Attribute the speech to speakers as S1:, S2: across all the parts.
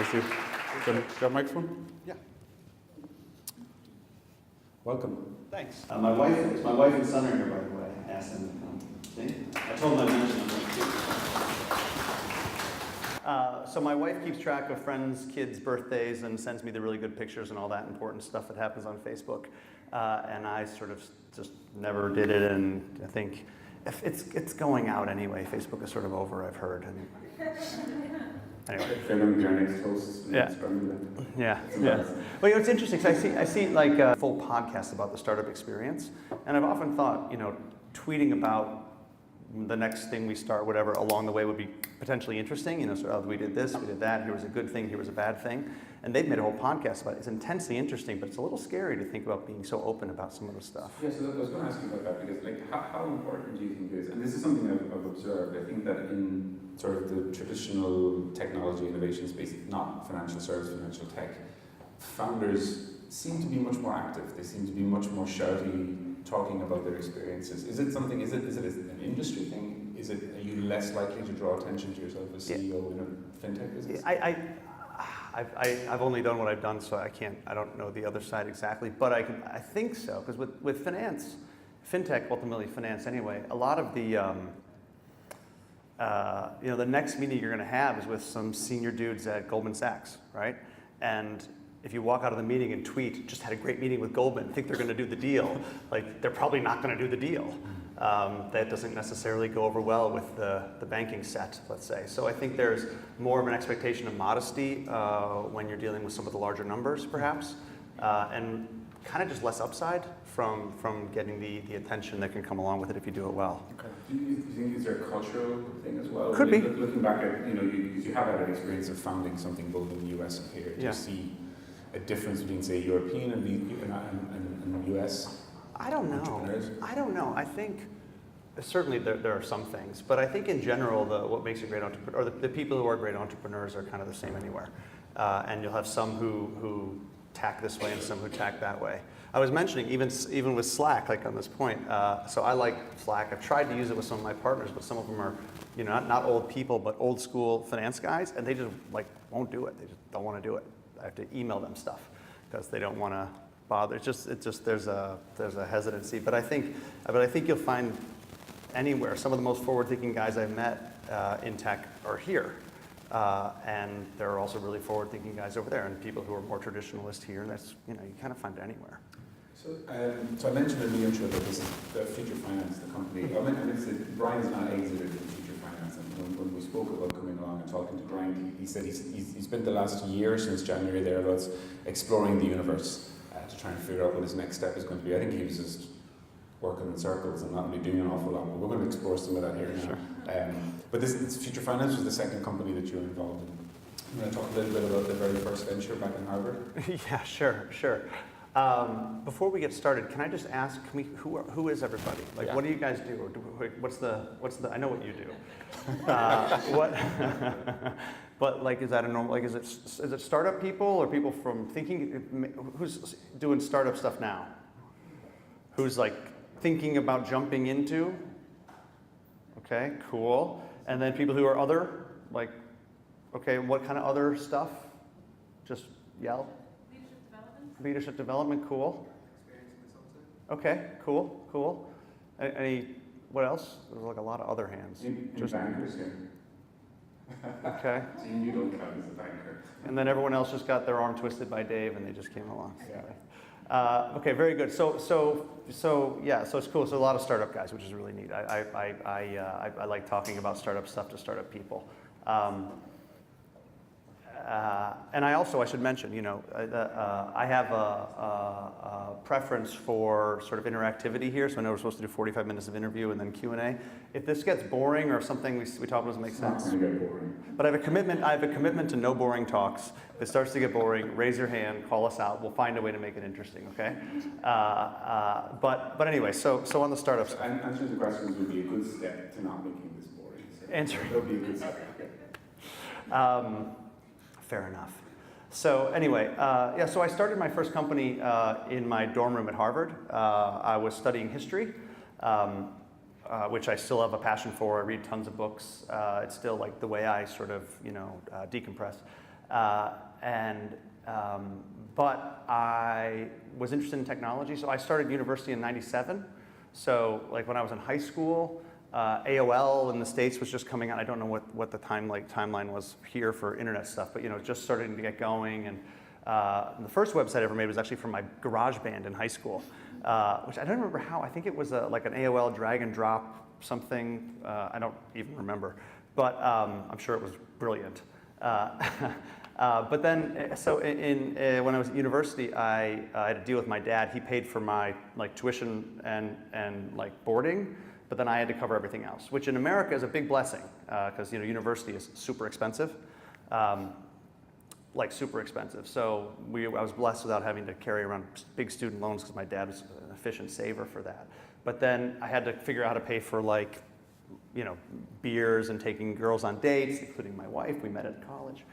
S1: Thank you. Do you have a microphone?
S2: Yeah.
S1: Welcome.
S2: Thanks.
S3: It's my wife and son are here, by the way. I asked them to come. See? I told them I'd mention them. So my wife keeps track of friends' kids' birthdays and sends me the really good pictures and all that important stuff that happens on Facebook. And I sort of just never did it, and I think if it's going out anyway. Facebook is sort of over, I've heard. Anyway.
S1: Film your next host.
S3: Yeah. Well, it's interesting because I see like a full podcast about the startup experience, and I've often thought, tweeting about the next thing we start, whatever, along the way would be potentially interesting. So we did this, we did that. Here was a good thing, here was a bad thing, and they've made a whole podcast about it. It's intensely interesting, but it's a little scary to think about being so open about some of the stuff.
S1: Yeah, so I was going to ask you about that because, how important do you think it is? And this is something I've observed. I think that in sort of the traditional technology innovation space, not financial service, financial tech, founders seem to be much more active. They seem to be much more shouty, talking about their experiences. Is it an industry thing? Are you less likely to draw attention to yourself as CEO in a fintech business?
S3: I've only done what I've done, so I don't know the other side exactly, but I think so, because with finance, fintech, ultimately finance anyway, a lot of the the next meeting you're going to have is with some senior dudes at Goldman Sachs, right? And if you walk out of the meeting and tweet, just had a great meeting with Goldman, think they're going to do the deal, they're probably not going to do the deal. That doesn't necessarily go over well with the banking set, let's say. So I think there's more of an expectation of modesty when you're dealing with some of the larger numbers, perhaps, and kind of just less upside from getting the attention that can come along with it if you do it well.
S1: Okay. Do you think is there a cultural thing as well?
S3: Could be.
S1: Looking back at, you have had an experience of founding something both in the US and here. Do you see a difference between, say, European and US?
S3: I don't know. I think certainly there are some things, but I think in general, what makes a great entrepreneur, or the people who are great entrepreneurs are kind of the same anywhere. And you'll have some who tack this way and some who tack that way. I was mentioning even with Slack, on this point. So I like Slack. I've tried to use it with some of my partners, but some of them are, not old people, but old school finance guys, and they just won't do it. They just don't want to do it. I have to email them stuff because they don't want to bother. It's just there's a hesitancy. But I think you'll find anywhere some of the most forward-thinking guys I've met in tech are here. And there are also really forward-thinking guys over there, and people who are more traditionalist here. And that's you kind of find it anywhere.
S1: So I mentioned in the intro that this is the Future Finance, the company. Brian has not exited from Future Finance, and when we spoke about coming along and talking to Brian, he said he's spent the last year since January thereabouts exploring the universe to try and figure out what his next step is going to be. I think he was just working in circles and not really doing an awful lot, but we're going to explore some of that here now.
S3: Sure.
S1: But this Future Finance was the second company that you were involved in. You want to talk a little bit about the very first venture back in Harvard?
S3: Yeah, sure. Before we get started, can I just ask, who is everybody? What do you guys do? Or what's the? I know what you do. What? But is that a normal? Is it startup people or people from thinking? Who's doing startup stuff now? Who's thinking about jumping into? Okay, cool. And then people who are other, okay, what kind of other stuff? Just yell. Leadership development, cool. Okay, cool. What else? There's a lot of other hands.
S1: Just bankers here.
S3: Okay.
S1: So you don't count as a banker.
S3: And then everyone else just got their arm twisted by Dave, and they just came along. Yeah. Okay, very good. So it's cool. So a lot of startup guys, which is really neat. I like talking about startup stuff to startup people. And I should mention, I have a preference for sort of interactivity here. So I know we're supposed to do 45 minutes of interview and then Q&A. If this gets boring or something we talk about doesn't make sense.
S1: It's not going to get boring.
S3: But I have a commitment to no boring talks. If it starts to get boring, raise your hand, call us out. We'll find a way to make it interesting, okay? But anyway, so on the startups.
S1: Answering the questions would be a good step to not making this boring. So that'll be a good step.
S3: Fair enough. So anyway, so I started my first company in my dorm room at Harvard. I was studying history, which I still have a passion for. I read tons of books. It's still the way I sort of, decompress. But I was interested in technology, so I started university in '97. So like when I was in high school, AOL in the States was just coming out. I don't know what the timeline was here for internet stuff, but just starting to get going. And the first website I ever made was actually from my garage band in high school, which I don't remember how. I think it was like an AOL drag and drop something. I don't even remember, but I'm sure it was brilliant. But then, so when I was at university, I had to deal with my dad. He paid for my tuition and boarding, but then I had to cover everything else, which in America is a big blessing because university is super expensive, super expensive. So I was blessed without having to carry around big student loans because my dad was an efficient saver for that. But then I had to figure out how to pay for beers and taking girls on dates, including my wife. We met at college.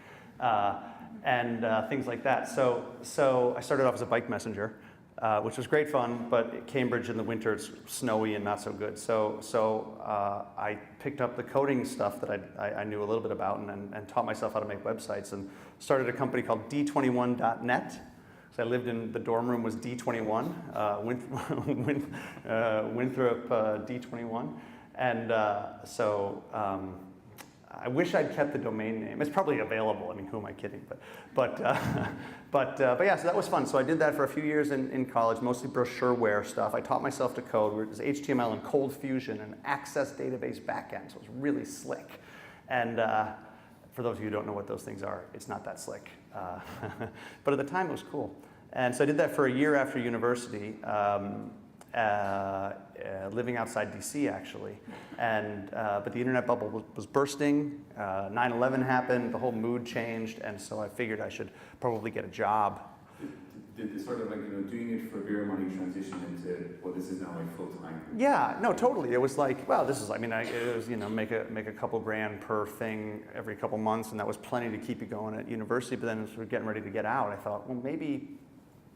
S3: And things like that. So I started off as a bike messenger, which was great fun, but Cambridge in the winter, it's snowy and not so good. So I picked up the coding stuff that I knew a little bit about and taught myself how to make websites and started a company called D21.net. So I lived in, the dorm room was D21, Winthrop D21. And I wish I'd kept the domain name. It's probably available. I mean, who am I kidding? But yeah, so that was fun. So I did that for a few years in college, mostly brochureware stuff. I taught myself to code. It was HTML and Cold Fusion and Access Database backend. So it was really slick. And for those of you who don't know what those things are, it's not that slick. But at the time, it was cool. And so I did that for a year after university. Living outside DC actually, but the internet bubble was bursting. 9/11 happened, the whole mood changed, and so I figured I should probably get a job.
S1: Did the sort of doing it for beer money transition into, well, this is now my full time?
S3: Yeah, no, totally. It was like, well, this is, it was make a couple grand per thing every couple months, and that was plenty to keep you going at university. But then as we were getting ready to get out, I thought, well, maybe.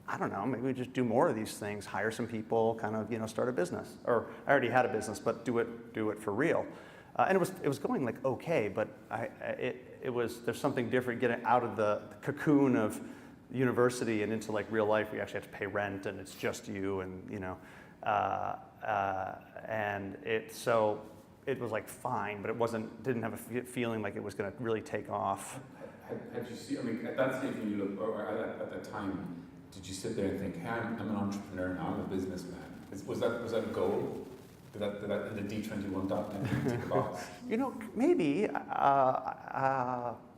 S3: I don't know, maybe we just do more of these things, hire some people, kind of, start a business. Or I already had a business, but do it for real. And it was going okay, but there's something different getting out of the cocoon of university and into real life. We actually have to pay rent and it's just you and, and it was fine, but didn't have a feeling like it was going to really take off.
S1: Had you seen, at that stage when you look, or at that time, did you sit there and think, hey, I'm an entrepreneur now, I'm a businessman? Was that a goal? Did that in the D21.net tick a box?
S3: Maybe,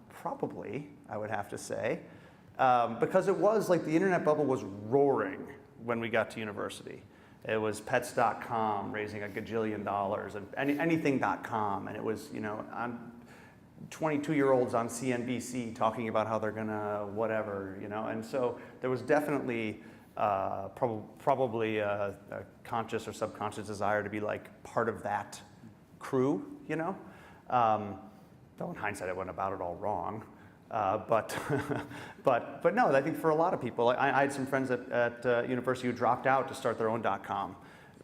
S3: probably, I would have to say. Because it was the internet bubble was roaring when we got to university. It was pets.com raising $1 gajillion and anything.com. And it was, 22-year-olds on CNBC talking about how they're gonna whatever, and so there was definitely probably a conscious or subconscious desire to be part of that crew, though in hindsight I went about it all wrong, but no, I think for a lot of people, I had some friends at university who dropped out to start their own .com.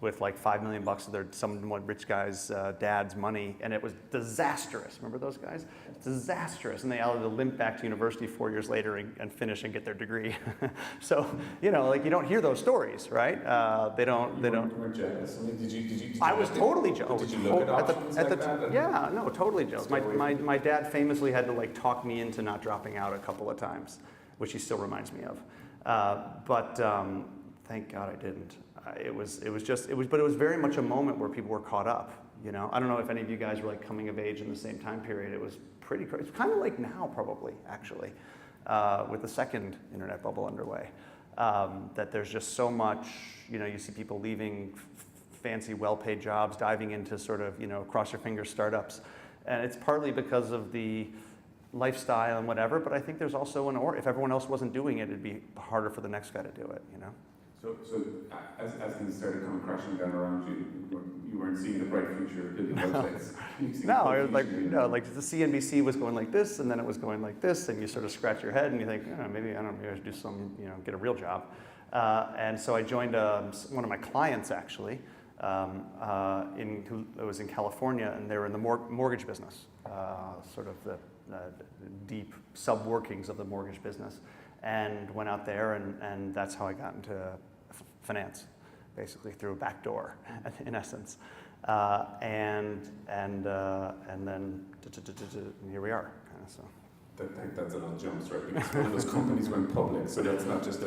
S3: With $5 million of some rich guy's dad's money, and it was disastrous. Remember those guys? Disastrous, and they all had to limp back to university 4 years later and finish and get their degree. So you don't hear those stories, right? They don't.
S1: You weren't jealous. Did you
S3: I was totally jealous.
S1: Did you look at options like that?
S3: Yeah, no, totally jealous. My dad famously had to talk me into not dropping out a couple of times, which he still reminds me of. But thank God I didn't. It was very much a moment where people were caught up. I don't know if any of you guys were coming of age in the same time period. It was pretty crazy. It's kind of like now, probably, actually, with the second internet bubble underway. That there's just so much. You see people leaving fancy, well-paid jobs, diving into sort of cross your fingers startups, and it's partly because of the lifestyle and whatever. But I think there's also if everyone else wasn't doing it, it'd be harder for the next guy to do it.
S1: So as things started coming crashing down around you weren't seeing the bright future of building websites.
S3: No, it was the CNBC was going like this, and then it was going like this, and you sort of scratch your head and you think, maybe I should do some, get a real job. And so I joined one of my clients actually, who was in California, and they were in the mortgage business, sort of the deep sub-workings of the mortgage business, and went out there, and that's how I got into finance, basically through a back door, in essence, and then here we are, kind of so.
S1: That's a lot of jumps, right? Because one of those companies went public, so that's not just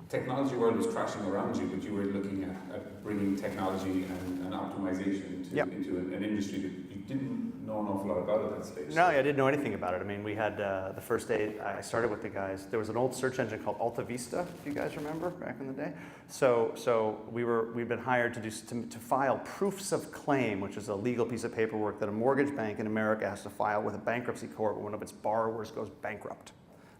S1: technology world was crashing around you, but you were looking at bringing technology and optimization into an industry that you didn't know an awful lot about at that stage.
S3: No, I didn't know anything about it. I mean, we had the first day I started with the guys, there was an old search engine called Alta Vista, if you guys remember, back in the day. So we'd been hired to file proofs of claim, which is a legal piece of paperwork that a mortgage bank in America has to file with a bankruptcy court when one of its borrowers goes bankrupt.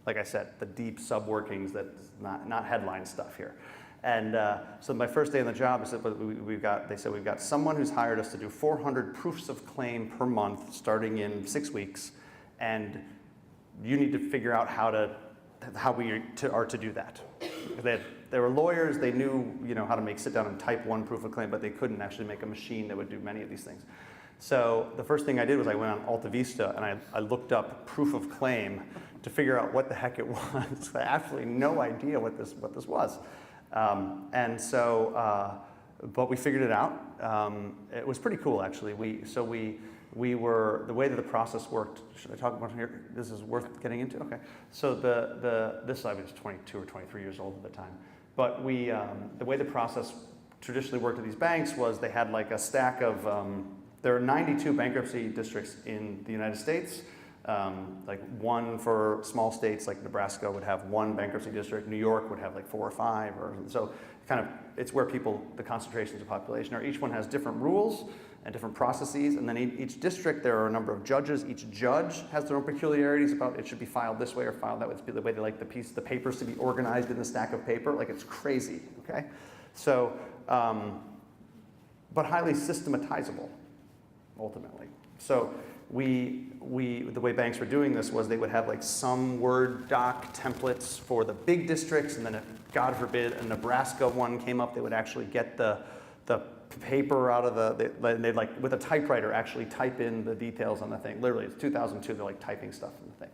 S3: Like I said, the deep sub-workings, that's not headline stuff here. And so my first day on the job, they said we've got someone who's hired us to do 400 proofs of claim per month, starting in 6 weeks, and you need to figure out how we are to do that. They were lawyers, they knew how to sit down and type one proof of claim, but they couldn't actually make a machine that would do many of these things. So the first thing I did was I went on Alta Vista and I looked up proof of claim to figure out what the heck it was. I had absolutely no idea what this was. But we figured it out. It was pretty cool, actually. We were, the way that the process worked, should I talk about it here? This is worth getting into? Okay. So I was 22 or 23 years old at the time. But the way the process traditionally worked at these banks was they had like a stack of, there are 92 bankruptcy districts in the United States. Like one for small states like Nebraska would have one bankruptcy district. New York would have like 4 or 5, so kind of it's where the concentrations of population are. Each one has different rules and different processes, and then each district there are a number of judges. Each judge has their own peculiarities about it should be filed this way or filed that way. It's the way they like the papers to be organized in the stack of paper. Like it's crazy, okay? So, but highly systematizable, ultimately. So the way banks were doing this was they would have like some Word doc templates for the big districts, and then if, God forbid, a Nebraska one came up, they would actually get the paper out of they'd like, with a typewriter, actually type in the details on the thing. Literally, it's 2002, they're like typing stuff in the thing.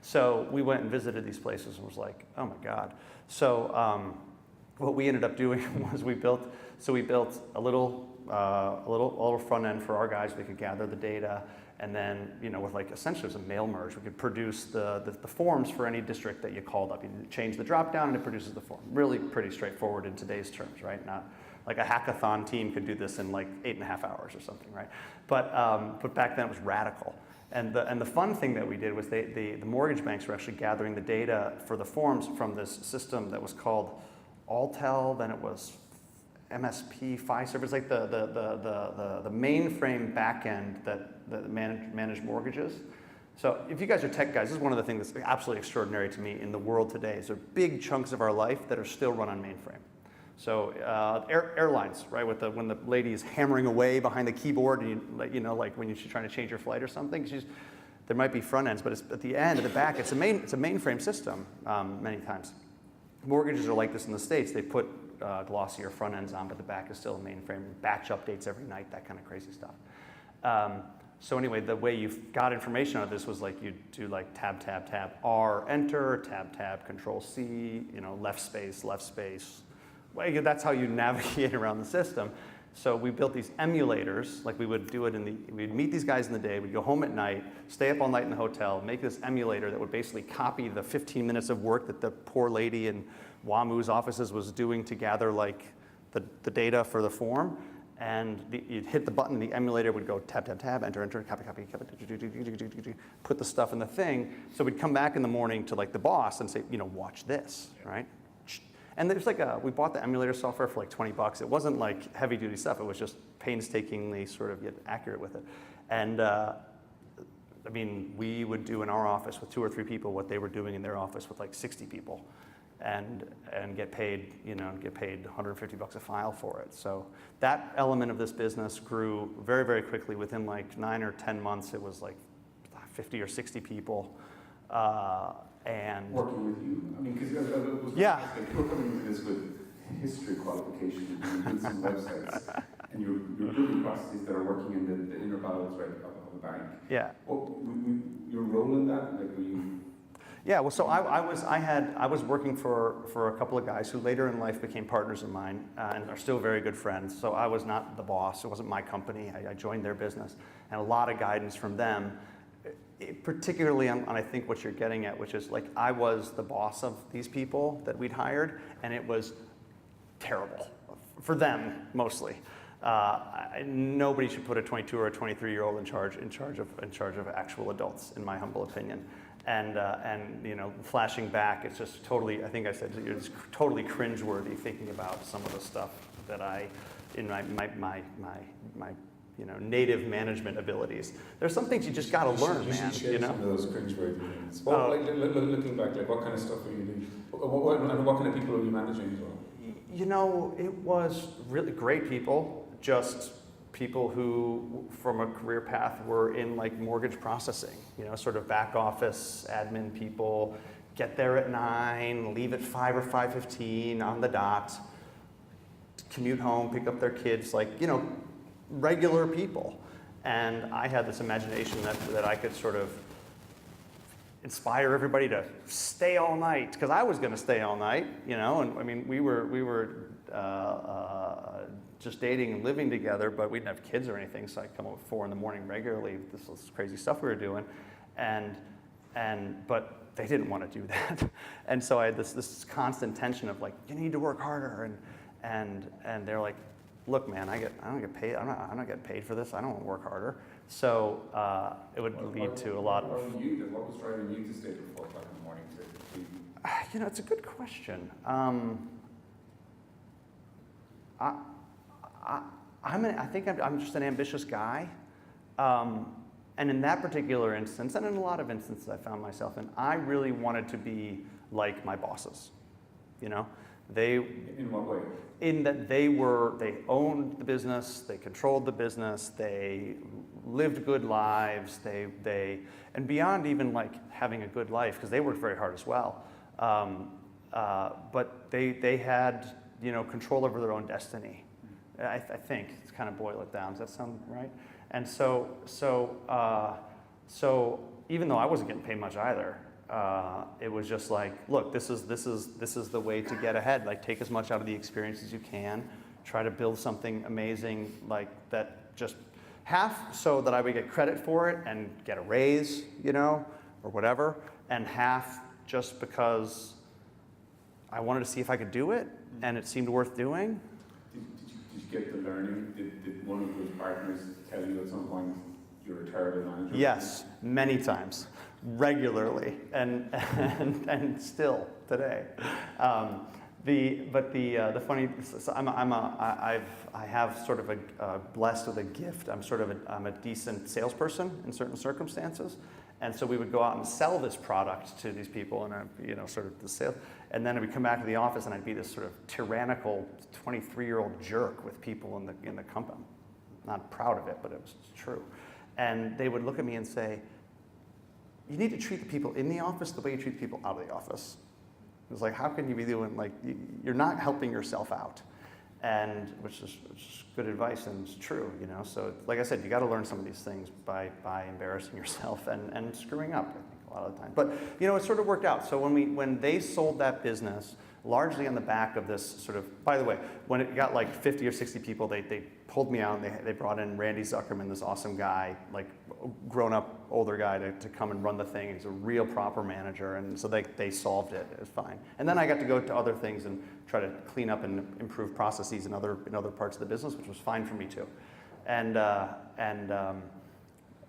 S3: So we went and visited these places and was like, oh my God. So what we ended up doing was we built a little front end for our guys. We could gather the data. And then, with like essentially it was a mail merge, we could produce the forms for any district that you called up. You change the drop down and it produces the form. Really pretty straightforward in today's terms, right? Not like a hackathon team could do this in like 8.5 hours or something, right? But back then it was radical. And the fun thing that we did was the mortgage banks were actually gathering the data for the forms from this system that was called Altel, then it was MSP, Fiserv. It's like the mainframe backend that manage mortgages. So if you guys are tech guys, this is one of the things that's absolutely extraordinary to me in the world today. Is there are big chunks of our life that are still run on mainframe. So airlines, right? When the lady is hammering away behind the keyboard, and like when you're trying to change your flight or something, there might be front ends, but it's at the end, at the back, it's a mainframe system many times. Mortgages are like this in the States. They put glossier front ends on, but the back is still a mainframe. Batch updates every night, that kind of crazy stuff. So anyway, the way you got information out of this was like you'd do like tab, tab, tab, R, enter, tab, tab, control C, left space. Well, that's how you navigate around the system. So we built these emulators, like we would do it we'd meet these guys in the day, we'd go home at night, stay up all night in the hotel, make this emulator that would basically copy the 15 minutes of work that the poor lady in WAMU's offices was doing to gather like the data for the form. And you'd hit the button, the emulator would go tab, tab, tab, enter, copy, put the stuff in the thing. So we'd come back in the morning to like the boss and say, watch this, right? And there's like we bought the emulator software for like $20. It wasn't like heavy duty stuff. It was just painstakingly sort of get accurate with it. And we would do in our office with 2 or 3 people what they were doing in their office with like 60 people. And get paid, get paid $150 a file for it. So that element of this business grew very, very quickly. Within like 9 or 10 months, it was like 50 or 60 people. And
S1: working with you, because I was
S3: yeah,
S1: you're coming into this with history qualification and build some websites, and you're building processes that are working in the inner bowels, right, of a bank.
S3: Yeah.
S1: Your role in that, like, were you?
S3: Yeah, well, so I was working for a couple of guys who later in life became partners of mine and are still very good friends. So I was not the boss. It wasn't my company. I joined their business, and a lot of guidance from them, particularly on I think what you're getting at, which is like I was the boss of these people that we'd hired, and it was terrible for them mostly. Nobody should put a 22 or a 23-year-old in charge of actual adults, in my humble opinion. And you know, flashing back, it's just totally. I think I said it's totally cringeworthy thinking about some of the stuff that in my you know, native management abilities. There's some things you just got to learn, man.
S1: You know, some of those cringeworthy things.
S3: Well,
S1: like looking back, like what kind of stuff were you doing? What kind of people were you managing as well?
S3: You know, it was really great people, just people who, from a career path, were in like mortgage processing, you know, sort of back office admin people, get there at 9, leave at 5 or 5:15 on the dot, commute home, pick up their kids, like, you know, regular people. And I had this imagination that I could sort of inspire everybody to stay all night, because I was going to stay all night, you know. And I mean, we were just dating and living together, but we didn't have kids or anything. So I'd come up at 4 in the morning regularly. This was crazy stuff we were doing, but they didn't want to do that. And so I had this constant tension of like, you need to work harder, and they're like, look, man, I don't get paid. I'm not getting paid for this. I don't want to work harder. So it would lead to a lot of.
S1: What was driving you to stay till 4 o'clock in the morning to?
S3: You know, it's a good question. I think I'm just an ambitious guy, and in that particular instance, and in a lot of instances I found myself in, I really wanted to be like my bosses. You know,
S1: In what way?
S3: In that they owned the business, they controlled the business, they lived good lives, and beyond even like having a good life, because they worked very hard as well. But they had, you know, control over their own destiny. I think it's kind of boil it down. Does that sound right? And so even though I wasn't getting paid much either, it was just like, look, this is the way to get ahead. Like, take as much out of the experience as you can. Try to build something amazing like that. Just half so that I would get credit for it and get a raise, you know, or whatever, and half just because I wanted to see if I could do it, and it seemed worth doing.
S1: Did you get the learning? Did one of those partners tell you at some point you're a terrible manager?
S3: Yes, many times, regularly, and still today. The funny, so I have sort of a blessed with a gift. I'm a decent salesperson in certain circumstances. And so we would go out and sell this product to these people, and you know, sort of the sales. And then we'd come back to the office, and I'd be this sort of tyrannical 23-year-old jerk with people in the company. Not proud of it, but it was true. And they would look at me and say, "You need to treat the people in the office the way you treat the people out of the office." It was like, how can you be doing, like, you're not helping yourself out, and which is good advice, and it's true, you know. So like I said, you got to learn some of these things by embarrassing yourself and screwing up, I think, a lot of the time. But you know, it sort of worked out. So when they sold that business, largely on the back of this sort of, by the way, when it got like 50 or 60 people, they pulled me out, and they brought in Randy Zuckerman, this awesome guy, like grown-up older guy, to come and run the thing. He's a real proper manager, and so they solved it. It was fine. And then I got to go to other things and try to clean up and improve processes in other parts of the business, which was fine for me too.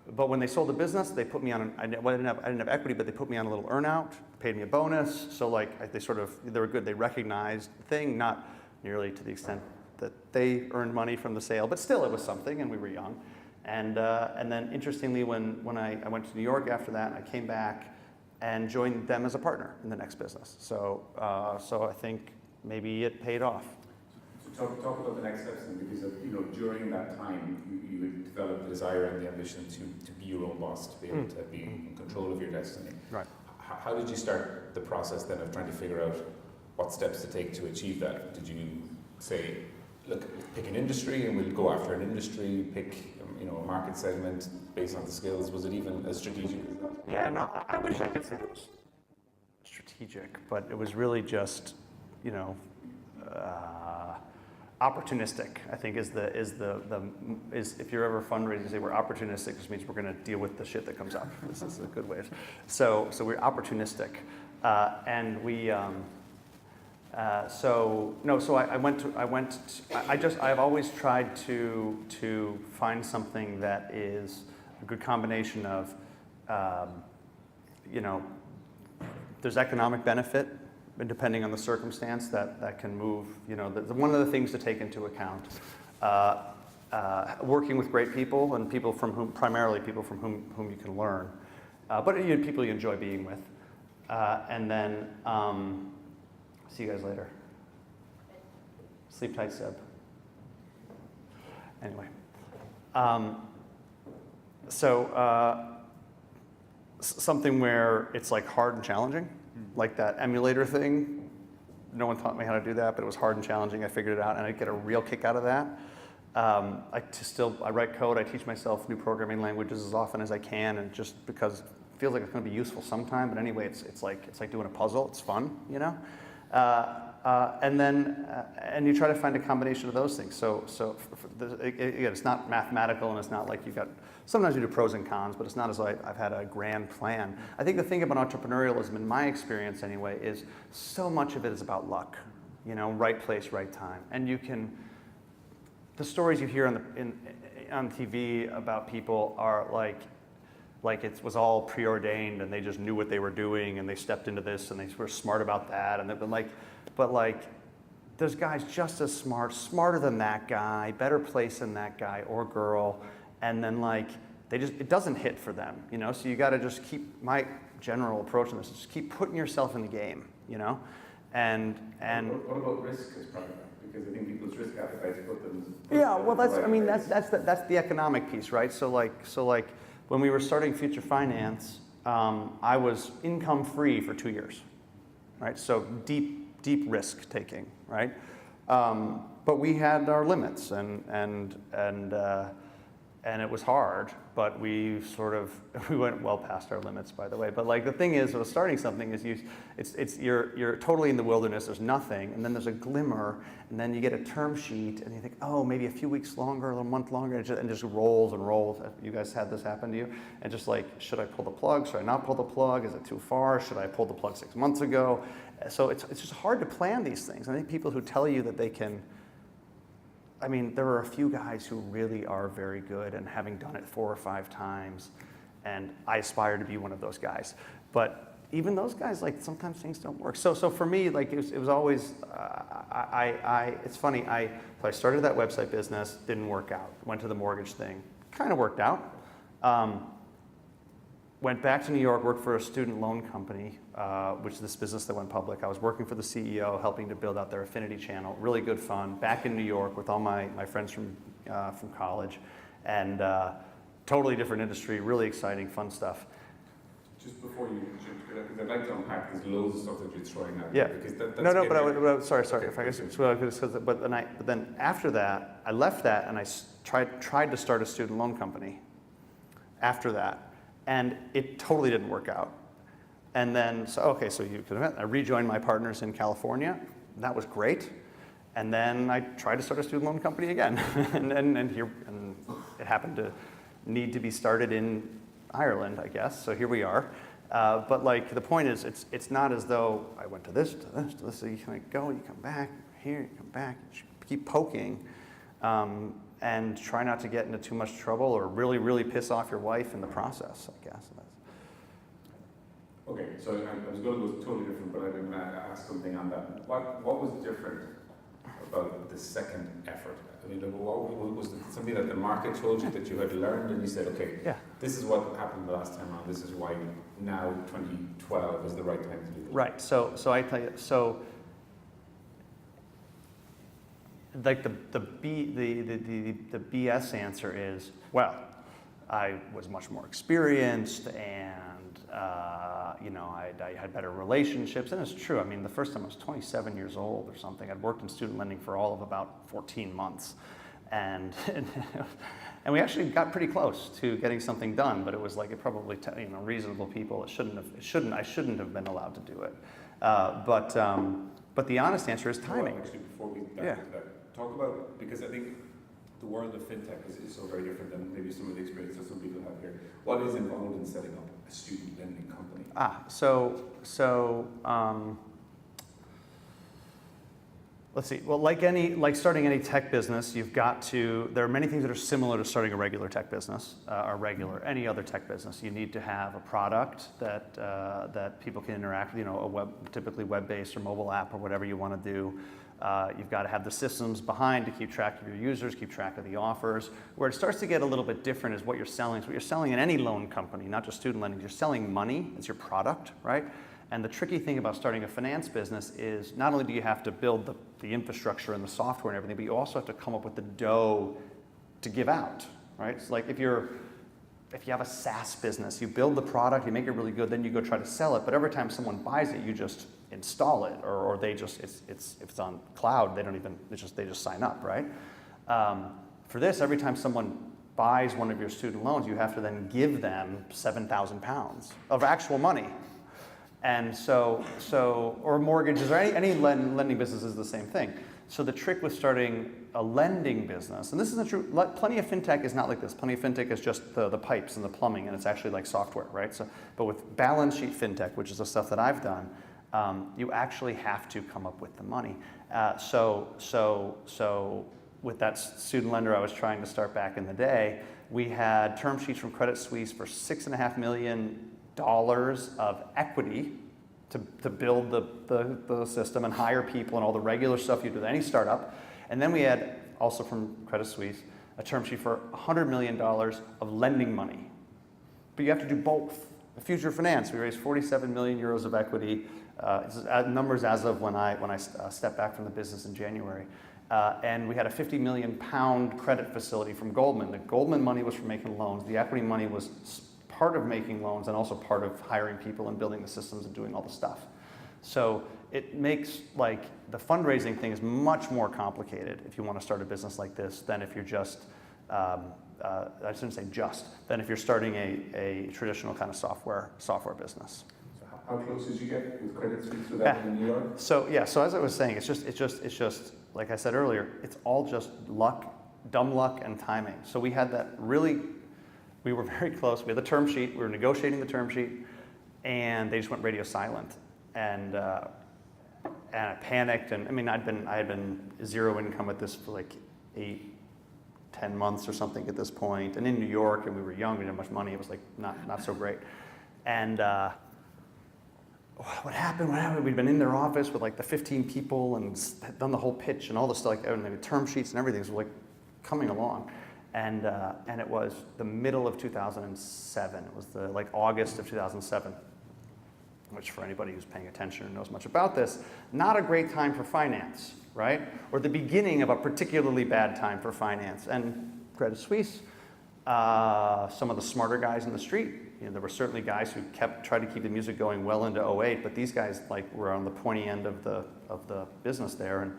S3: But when they sold the business, they put me on. I didn't have equity, but they put me on a little earnout, paid me a bonus. So like they were good. They recognized the thing, not nearly to the extent that they earned money from the sale, but still it was something, and we were young. And then interestingly, when I went to New York after that, I came back and joined them as a partner in the next business. So I think maybe it paid off.
S1: So talk about the next steps then, because you know, during that time you had developed the desire and the ambition to be your own boss, to be able to be in control of your destiny.
S3: Right.
S1: How did you start the process then of trying to figure out what steps to take to achieve that? Did you say, look, pick an industry and we'll go after an industry, pick a market segment based on the skills? Was it even as strategic as that?
S3: Yeah, no, I wish I could say it was strategic, but it was really just, opportunistic. I think is if you're ever fundraising, say we're opportunistic, which means we're going to deal with the shit that comes up. This is a good way. So we're opportunistic, and we. I've always tried to find something that is a good combination of, there's economic benefit, and depending on the circumstance, that can move. One of the things to take into account, working with great people and primarily people from whom you can learn, but people you enjoy being with, and then. See you guys later. Sleep tight, Seb. Anyway. Something where it's like hard and challenging, like that emulator thing. No one taught me how to do that, but it was hard and challenging. I figured it out, and I get a real kick out of that. I write code. I teach myself new programming languages as often as I can, and just because it feels like it's going to be useful sometime. But anyway, it's like doing a puzzle. It's fun, and you try to find a combination of those things. Again, it's not mathematical, and it's not like you've got. Sometimes you do pros and cons, but it's not as though I've had a grand plan. I think the thing about entrepreneurialism, in my experience anyway, is so much of it is about luck. Right place, right time, and you can. The stories you hear on TV about people are like it was all preordained and they just knew what they were doing and they stepped into this and they were smart about that, and they've been but there's guys just as smarter than that guy, better place than that guy or girl, and then it doesn't hit for them, So you got to just keep. My general approach on this is just keep putting yourself in the game, and.
S1: What about risk as part of that? Because I think people's risk appetite put them.
S3: Yeah, well, that's the economic piece, right? So when we were starting Future Finance, I was income free for 2 years, right? So deep risk taking, right? But we had our limits, and it was hard, but we went well past our limits, by the way. But the thing is, with starting something is you're totally in the wilderness. There's nothing, and then there's a glimmer, and then you get a term sheet, and you think, oh, maybe a few weeks longer, a month longer, and it just rolls and rolls. You guys had this happen to you, and just should I pull the plug? Should I not pull the plug? Is it too far? Should I pull the plug 6 months ago? So it's just hard to plan these things. I think people who tell you that they can. I mean, there are a few guys who really are very good and having done it 4 or 5 times, and I aspire to be one of those guys. But even those guys, sometimes things don't work. So for me, it was always, it's funny, I started that website business, didn't work out. Went to the mortgage thing, kind of worked out. Went back to New York, worked for a student loan company, which is this business that went public. I was working for the CEO, helping to build out their affinity channel. Really good fun. Back in New York with all my friends from college, and totally different industry, really exciting, fun stuff.
S1: Just before you jump to that, because I'd like to unpack, there's loads of stuff that you're throwing out.
S3: Yeah.
S1: Because that's
S3: sorry.
S1: Okay.
S3: If I guess, but then after that, I left that and I tried to start a student loan company. After that. And it totally didn't work out. And then, I rejoined my partners in California. That was great. And then I tried to start a student loan company again. and it happened to need to be started in Ireland, I guess. So here we are. But the point is, it's not as though I went to this. So you go, you come back, here, you come back, you keep poking. And try not to get into too much trouble or really, really piss off your wife in the process, I guess.
S1: Okay, so I was going to go totally different, but I'm going to ask something on that. What was different about the second effort? I mean, was it something that the market told you that you had learned, and you said, okay, yeah, this is what happened the last time around, this is why now 2012 is the right time to do this? Right,
S3: so I tell you, the BS answer is, well, I was much more experienced, and I had better relationships. And it's true. I mean, the first time I was 27 years old or something. I'd worked in student lending for all of about 14 months, and we actually got pretty close to getting something done. But it was like it probably reasonable people. I shouldn't have been allowed to do it. But the honest answer is timing.
S1: Well, actually, before we dive into that, talk about, because I think the world of fintech is so very different than maybe some of the experience that some people have here. What is involved in setting up a student lending company?
S3: Let's see. Well, like starting any tech business, there are many things that are similar to starting a regular tech business, any other tech business. You need to have a product that people can interact with, typically web-based or mobile app or whatever you want to do. You've got to have the systems behind to keep track of your users, keep track of the offers. Where it starts to get a little bit different is what you're selling. So what you're selling in any loan company, not just student lending, you're selling money. It's your product, right? And the tricky thing about starting a finance business is not only do you have to build the infrastructure and the software and everything, but you also have to come up with the dough to give out, right? It's like if you have a SaaS business, you build the product, you make it really good, then you go try to sell it. But every time someone buys it, you just install it, or they just if it's on cloud, they just sign up, right? For this, every time someone buys one of your student loans, you have to then give them £7,000 of actual money. And or mortgages, or any lending business is the same thing. So the trick with starting a lending business, and this isn't true, plenty of fintech is not like this. Plenty of fintech is just the pipes and the plumbing, and it's actually like software, right? But with balance sheet fintech, which is the stuff that I've done, you actually have to come up with the money. So with that student lender I was trying to start back in the day, we had term sheets from Credit Suisse for $6.5 million of equity to build the system and hire people and all the regular stuff you do with any startup. And then we had, also from Credit Suisse, a term sheet for $100 million of lending money. But you have to do both. The future finance, we raised 47 million euros of equity. This is numbers as of when I stepped back from the business in January. And we had a 50 million pound credit facility from Goldman. The Goldman money was for making loans. The equity money was part of making loans and also part of hiring people and building the systems and doing all the stuff. So it makes the fundraising thing is much more complicated if you want to start a business like this than if you're just, I shouldn't say just, than if you're starting a traditional kind of software business.
S1: So how close did you get with Credit Suisse with that in New York?
S3: So as I was saying, it's just like I said earlier, it's all just luck, dumb luck and timing. So we had that we were very close. We had the term sheet. We were negotiating the term sheet, and they just went radio silent. And I panicked. And I mean, I had been zero income at this for 8-10 months or something at this point. And in New York, and we were young, we didn't have much money. It was not so great. And what happened? We'd been in their office with the 15 people and had done the whole pitch and all the stuff, and the term sheets and everything was coming along. And it was the middle of 2007. It was the August of 2007, which for anybody who's paying attention and knows much about this, not a great time for finance, right? Or the beginning of a particularly bad time for finance. And Credit Suisse, some of the smarter guys in the street, there were certainly guys who tried to keep the music going well into 2008, but these guys were on the pointy end of the business there, and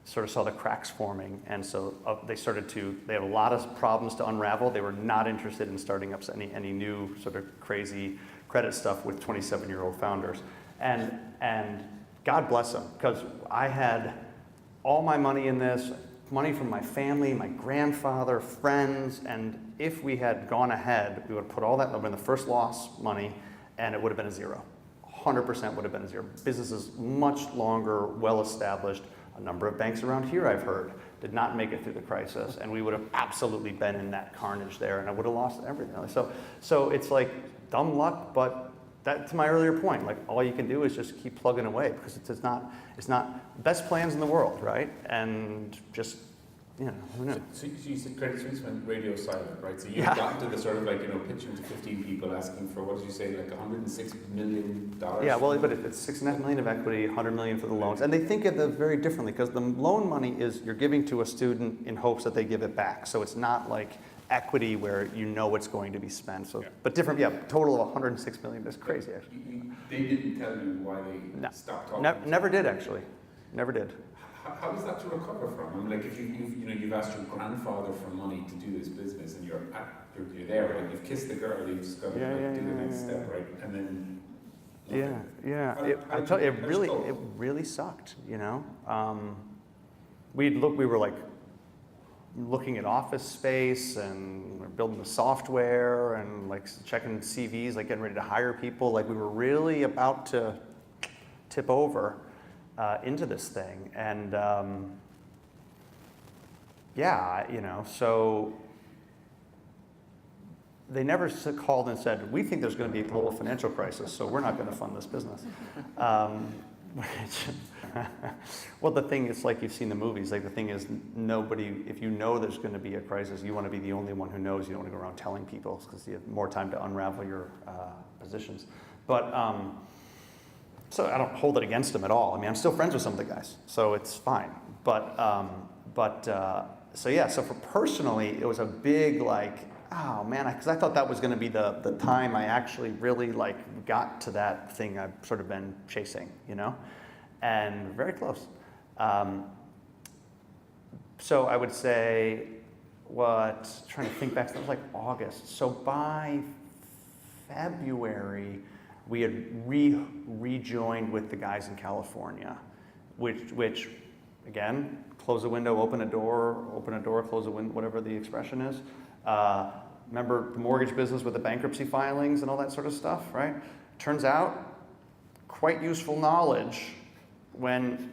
S3: sort of saw the cracks forming, and so they had a lot of problems to unravel. They were not interested in starting up any new sort of crazy credit stuff with 27-year-old founders. And God bless them, because I had all my money in this, money from my family, my grandfather, friends, and if we had gone ahead, we would have put all that in the first loss money, and it would have been a zero. 100% would have been a zero. Business is much longer, well-established. A number of banks around here, I've heard, did not make it through the crisis, and we would have absolutely been in that carnage there, and I would have lost everything. So it's dumb luck, but that, to my earlier point, all you can do is just keep plugging away, because it's not best plans in the world, right? And just who knows?
S1: So you said Credit Suisse went radio silent, right? So you got to the sort of pitching to 15 people asking for, what did you say, $106 million?
S3: Yeah, well, but it's $6.5 million of equity, $100 million for the loans. And they think of it very differently, because the loan money is you're giving to a student in hopes that they give it back. So it's not equity where you know it's going to be spent. So,
S1: Yeah.
S3: but different, yeah, total of 106 million. That's crazy, actually.
S1: They didn't tell you why they stopped talking.
S3: Never did, actually. Never did.
S1: How is that to recover from? I mean, like if you've asked your grandfather for money to do this business, and you're there, right? You've kissed the girl, you've just got to do the next step, right? And then nothing.
S3: I tell you, it really sucked. You know, we were like looking at office space and we're building the software and like checking CVs, like getting ready to hire people. Like we were really about to tip over into this thing, and so they never called and said, we think there's going to be a global financial crisis, so we're not going to fund this business. Well, the thing is, like you've seen the movies, like the thing is nobody, if you know there's going to be a crisis, you want to be the only one who knows. You don't want to go around telling people because you have more time to unravel your positions. But so I don't hold it against them at all. I mean, I'm still friends with some of the guys, so it's fine. So for personally, it was a big like, oh man, because I thought that was going to be the time I actually really like got to that thing I've sort of been chasing, you know, and very close. So I would say, trying to think back, that was like August. So by February, we had rejoined with the guys in California, which again, close a window, open a door, close a window, whatever the expression is. Remember the mortgage business with the bankruptcy filings and all that sort of stuff, right? Turns out, quite useful knowledge when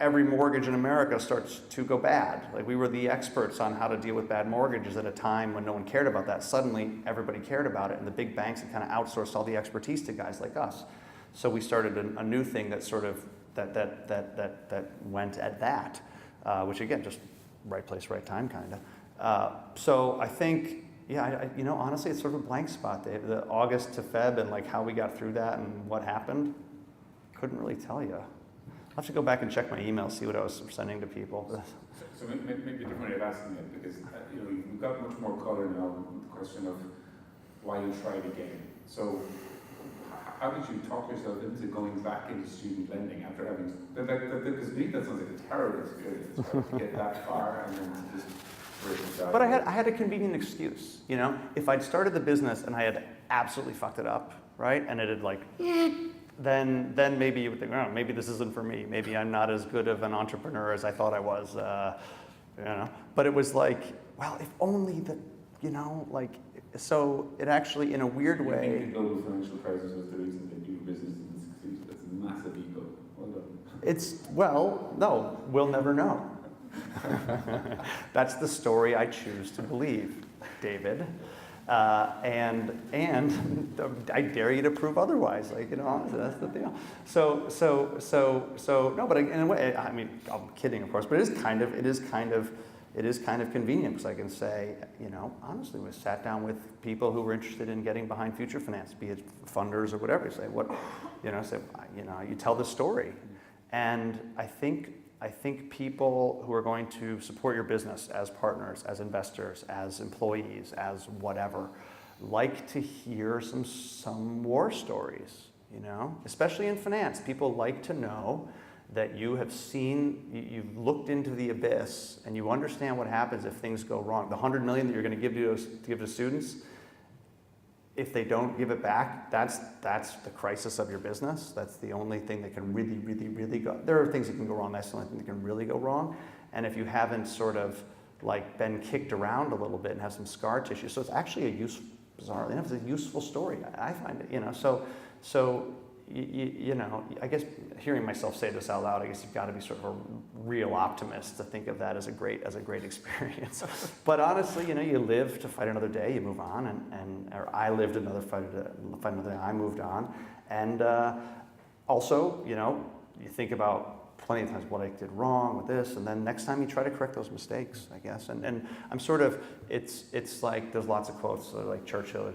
S3: every mortgage in America starts to go bad. Like we were the experts on how to deal with bad mortgages at a time when no one cared about that. Suddenly, everybody cared about it, and the big banks had kind of outsourced all the expertise to guys like us. So we started a new thing that sort of that went at that, which again, just right place, right time, kind of. So I think, honestly, it's sort of a blank spot. The August to Feb and like how we got through that and what happened, couldn't really tell you. I'll have to go back and check my email, see what I was sending to people.
S1: So maybe a different way of asking it, because you've got much more color now on the question of why you tried again. So how did you talk yourself into going back into student lending after having, because to me that sounds like a terrible experience, right? To get that far and then to just break it down.
S3: But I had a convenient excuse, you know? If I'd started the business and I had absolutely fucked it up, right? And it had like, then maybe you would think, oh, maybe this isn't for me. Maybe I'm not as good of an entrepreneur as I thought I was, But it was like, well, if only so it actually, in a weird way.
S1: I think the global financial crisis was the reason they do business and succeed. That's a massive ego. Well done.
S3: No, we'll never know. That's the story I choose to believe, David. And I dare you to prove otherwise. That's the deal. So no, but in a way, I mean, I'm kidding, of course, but it is kind of convenient because I can say, honestly, we sat down with people who were interested in getting behind future finance, be it funders or whatever. You tell the story, and I think people who are going to support your business as partners, as investors, as employees, as whatever, like to hear some war stories, especially in finance. People like to know that you have you've looked into the abyss and you understand what happens if things go wrong. The $100 million that you're going to give to students, if they don't give it back, that's the crisis of your business. That's the only thing that can really, really, really go. There are things that can go wrong. That's the only thing that can really go wrong. And if you haven't sort of like been kicked around a little bit and have some scar tissue, so it's actually it's a useful story. I find it, So I guess hearing myself say this out loud, I guess you've got to be sort of a real optimist to think of that as a great experience. But honestly, you live to fight another day, you move on, or I lived another fight another day, I moved on. And also, you think about plenty of times what I did wrong with this, and then next time you try to correct those mistakes, I guess. And I'm sort of, it's like, there's lots of quotes, like Churchill,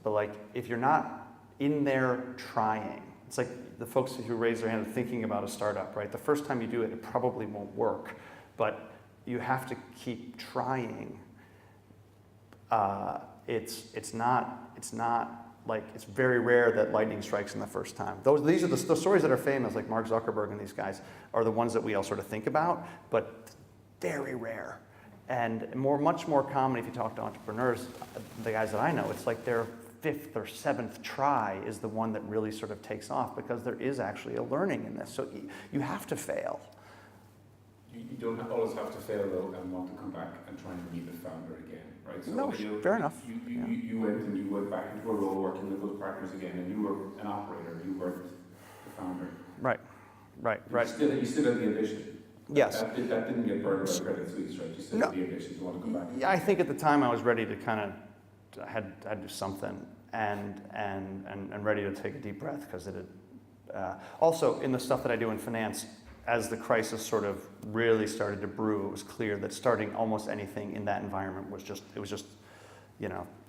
S3: but like, if you're not in there trying, it's like the folks who raise their hand thinking about a startup, right? The first time you do it, it probably won't work, but you have to keep trying. it's not like, it's very rare that lightning strikes in the first time. These are the stories that are famous, like Mark Zuckerberg and these guys, are the ones that we all sort of think about, but very rare. And much more common if you talk to entrepreneurs, the guys that I know, it's like their 5th or 7th try is the one that really sort of takes off, because there is actually a learning in this. So you have to fail.
S1: You don't always have to fail though and want to come back and try and be the founder again, right? So
S3: No, fair enough.
S1: You went and you went back into a role working with those partners again, and you were an operator, you weren't the founder.
S3: Right.
S1: You still had the ambition.
S3: Yes.
S1: That didn't get burned by Credit Suisse, right? You still had the ambition to want to come back.
S3: Yeah, I think at the time I was ready to kind of, I had to do something and ready to take a deep breath, because it had, also in the stuff that I do in finance, as the crisis sort of really started to brew, it was clear that starting almost anything in that environment was just,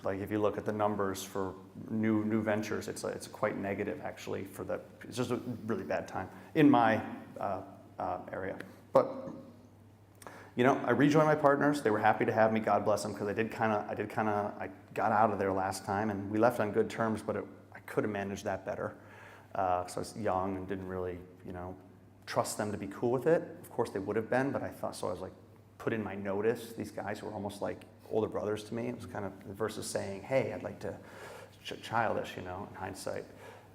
S3: like if you look at the numbers for new ventures, it's quite negative actually for that. It's just a really bad time in my area. But I rejoined my partners. They were happy to have me. God bless them, because I got out of there last time, and we left on good terms. But I could have managed that better. So I was young and didn't really, trust them to be cool with it. Of course they would have been, but I thought so. I was like, put in my notice. These guys who were almost like older brothers to me. It was kind of versus saying, "Hey, I'd like to," childish, in hindsight.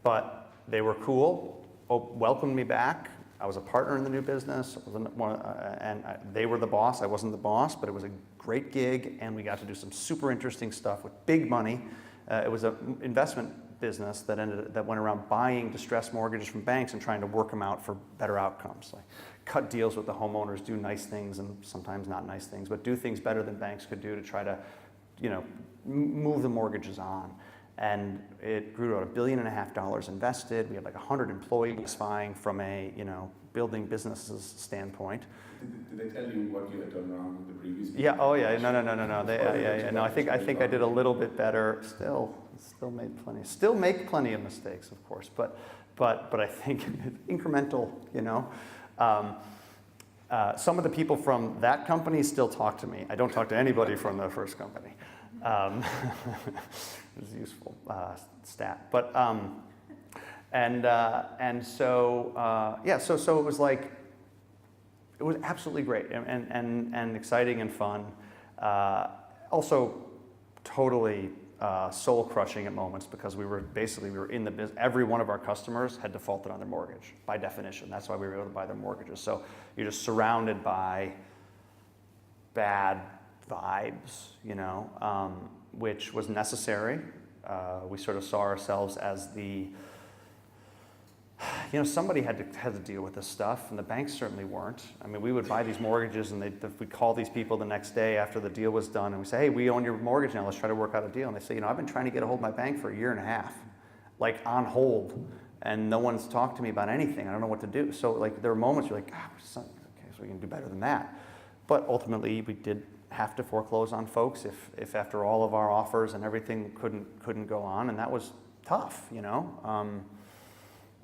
S3: But they were cool. Welcomed me back. I was a partner in the new business, they were the boss. I wasn't the boss, but it was a great gig, and we got to do some super interesting stuff with big money. It was an investment business that went around buying distressed mortgages from banks and trying to work them out for better outcomes. Like cut deals with the homeowners, do nice things, and sometimes not nice things, but do things better than banks could do to try to, move the mortgages on. And it grew to $1.5 billion invested. We had like 100 employees vying from a, building businesses standpoint.
S1: Did they tell you what you had done wrong with the previous people?
S3: Yeah. Oh yeah. No. No. I think I did a little bit better. Still made plenty. Still make plenty of mistakes, of course. But I think incremental. Some of the people from that company still talk to me. I don't talk to anybody from the first company. It was a useful stat. But so it was like, it was absolutely great and exciting and fun. Also totally soul crushing at moments, because we were in the business. Every one of our customers had defaulted on their mortgage by definition. That's why we were able to buy their mortgages. So you're just surrounded by bad vibes, which was necessary. We sort of saw ourselves as the, somebody had to deal with this stuff, and the banks certainly weren't. I mean, we would buy these mortgages, and we'd call these people the next day after the deal was done, and we say, "Hey, we own your mortgage now. Let's try to work out a deal." And they say, "I've been trying to get a hold of my bank for 1.5 years, like on hold, and no one's talked to me about anything. I don't know what to do." So like there were moments you're like, okay, so we can do better than that. But ultimately, we did have to foreclose on folks if after all of our offers and everything couldn't go on, and that was tough,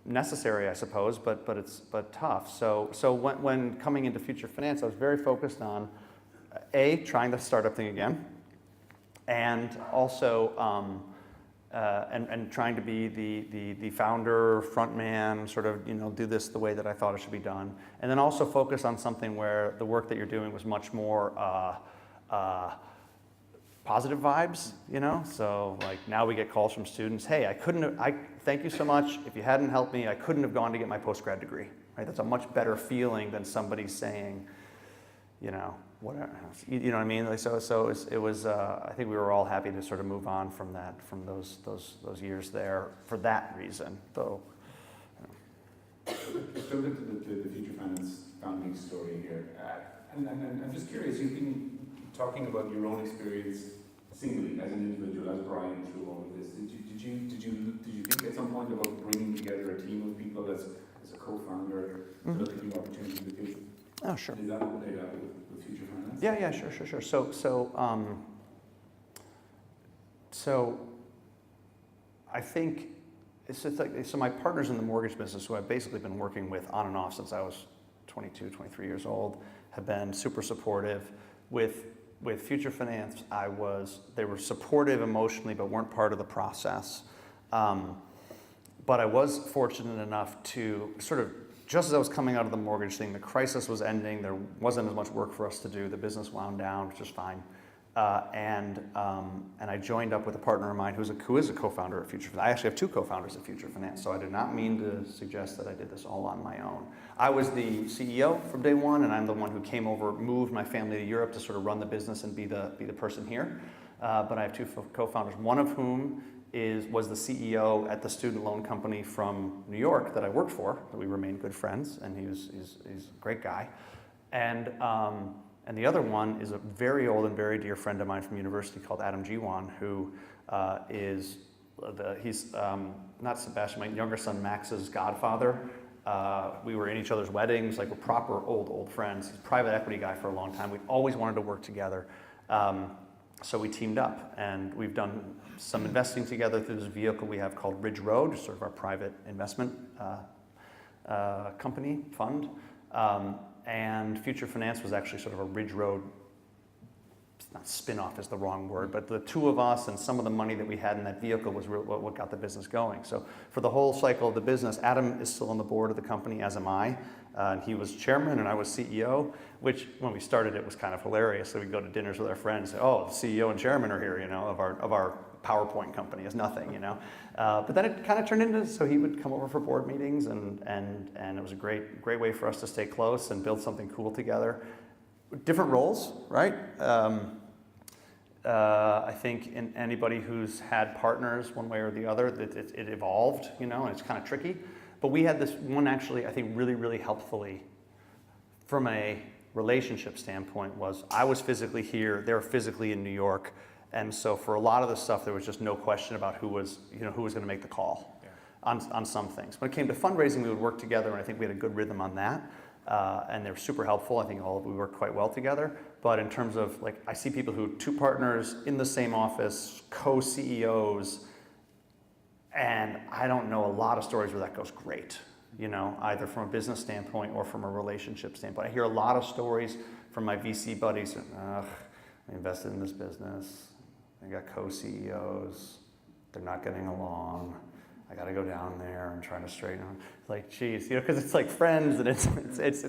S3: necessary, I suppose, but tough. So when coming into future finance, I was very focused on trying the startup thing again, and also and trying to be the founder, front man, sort of do this the way that I thought it should be done, and then also focus on something where the work that you're doing was much more positive vibes, So like now we get calls from students, "Hey, thank you so much. If you hadn't helped me, I couldn't have gone to get my postgrad degree." Right? That's a much better feeling than somebody saying, whatever. You know what I mean? Like, so it was. I think we were all happy to sort of move on from those years there for that reason, though.
S1: Let's go into the future finance founding story here, and I'm just curious. You've been talking about your own experience singly as an individual, as Brian, through all of this. Did you think at some point about bringing together a team of people as a co-founder to look at new opportunities in the future?
S3: Oh, sure.
S1: Is that what they got with future finance?
S3: Yeah, sure. So I think it's just like, so my partners in the mortgage business, who I've basically been working with on and off since I was 22, 23 years old, have been super supportive with with Future Finance, they were supportive emotionally, but weren't part of the process. But I was fortunate enough to sort of, just as I was coming out of the mortgage thing, the crisis was ending, there wasn't as much work for us to do, the business wound down, which is fine. And I joined up with a partner of mine who is a co-founder at Future Finance. I actually have two co-founders at Future Finance, so I did not mean to suggest that I did this all on my own. I was the CEO from day one, and I'm the one who came over, moved my family to Europe to sort of run the business and be the person here. But I have two co-founders, one of whom was the CEO at the student loan company from New York that I worked for, that we remain good friends, and he's a great guy. And the other one is a very old and very dear friend of mine from university called Adam Jiwan, who he's not Sebastian, my younger son Max's godfather. We were in each other's weddings, like we're proper old friends. He's a private equity guy for a long time. We always wanted to work together. So we teamed up, and we've done some investing together through this vehicle we have called Ridge Road, sort of our private investment company, fund. And Future Finance was actually sort of a Ridge Road, not spin-off is the wrong word, but the two of us and some of the money that we had in that vehicle was what got the business going. So for the whole cycle of the business, Adam is still on the board of the company, as am I. And he was chairman and I was CEO, which when we started it was kind of hilarious. So we'd go to dinners with our friends, say, oh, the CEO and chairman are here, of our PowerPoint company is nothing, But then it kind of turned into, so he would come over for board meetings and it was a great way for us to stay close and build something cool together. Different roles, right? I think in anybody who's had partners one way or the other, it evolved, and it's kind of tricky. But we had this one actually, I think really, really helpfully from a relationship standpoint was I was physically here, they were physically in New York. And so for a lot of the stuff, there was just no question about who was going to make the call on some things. When it came to fundraising, we would work together, and I think we had a good rhythm on that. And they were super helpful. I think we worked quite well together. But in terms of, I see people who, two partners in the same office, co-CEOs, and I don't know a lot of stories where that goes great, either from a business standpoint or from a relationship standpoint. I hear a lot of stories from my VC buddies, I invested in this business, I got co-CEOs, they're not getting along, I got to go down there and try to straighten them. It's like, geez, because it's like friends, and it's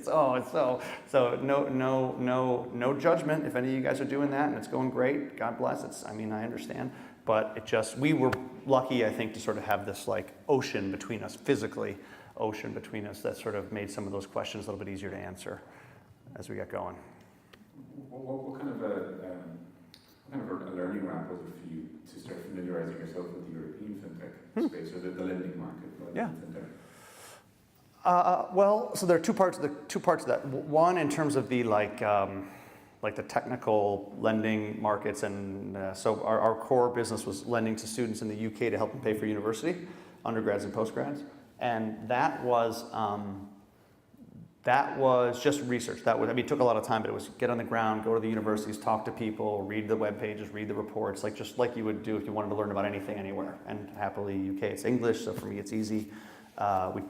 S3: so no judgment if any of you guys are doing that and it's going great. God bless. I understand, but we were lucky, I think, to sort of have this ocean between us, physically ocean between us, that sort of made some of those questions a little bit easier to answer as we got going.
S1: What kind of a learning ramp was it for you to start familiarizing yourself with the European fintech space or the lending market?
S3: Yeah. Well, so there are two parts of that. One, in terms of the the technical lending markets, and so our core business was lending to students in the UK to help them pay for university, undergrads and postgrads, and that was just research. It took a lot of time, but it was get on the ground, go to the universities, talk to people, read the web pages, read the reports, just like you would do if you wanted to learn about anything anywhere. And happily, UK, it's English, so for me, it's easy.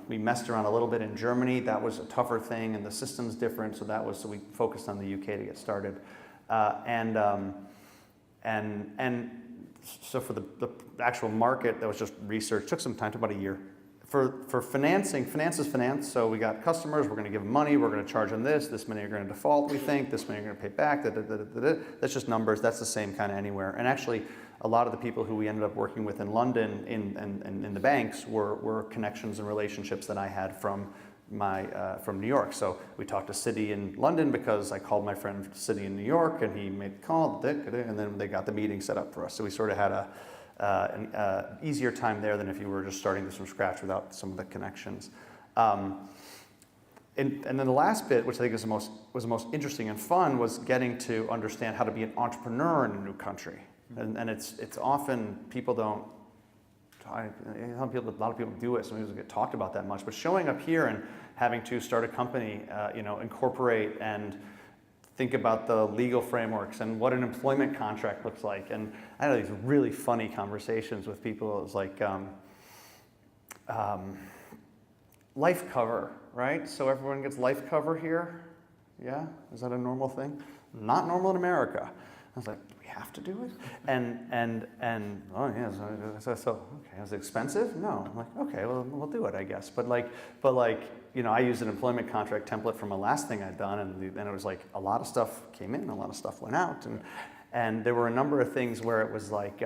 S3: We messed around a little bit in Germany. That was a tougher thing, and the system's different, so we focused on the UK to get started. And so for the actual market, that was just research. Took some time, took about a year. For financing, finance is finance, so we got customers, we're going to give them money, we're going to charge them this many are going to default, we think, this many are going to pay back, that's just numbers, that's the same kind of anywhere. And actually, a lot of the people who we ended up working with in London in the banks were connections and relationships that I had from New York. So we talked to Citi in London because I called my friend Citi in New York, and he made the call, and then they got the meeting set up for us. So we sort of had an easier time there than if you were just starting this from scratch without some of the connections. And then the last bit, which I think was the most interesting and fun, was getting to understand how to be an entrepreneur in a new country. And it's often people don't. A lot of people do it, so it doesn't get talked about that much. But showing up here and having to start a company, incorporate and think about the legal frameworks and what an employment contract looks like. And I had these really funny conversations with people. It was like life cover, right? So everyone gets life cover here. Yeah, is that a normal thing? Not normal in America. I was like, do we have to do it? And oh yeah, so okay, was it expensive? No. I'm like, okay, well we'll do it, I guess. But like, I used an employment contract template from my last thing I'd done, and it was like a lot of stuff came in, a lot of stuff went out, and there were a number of things where it was like,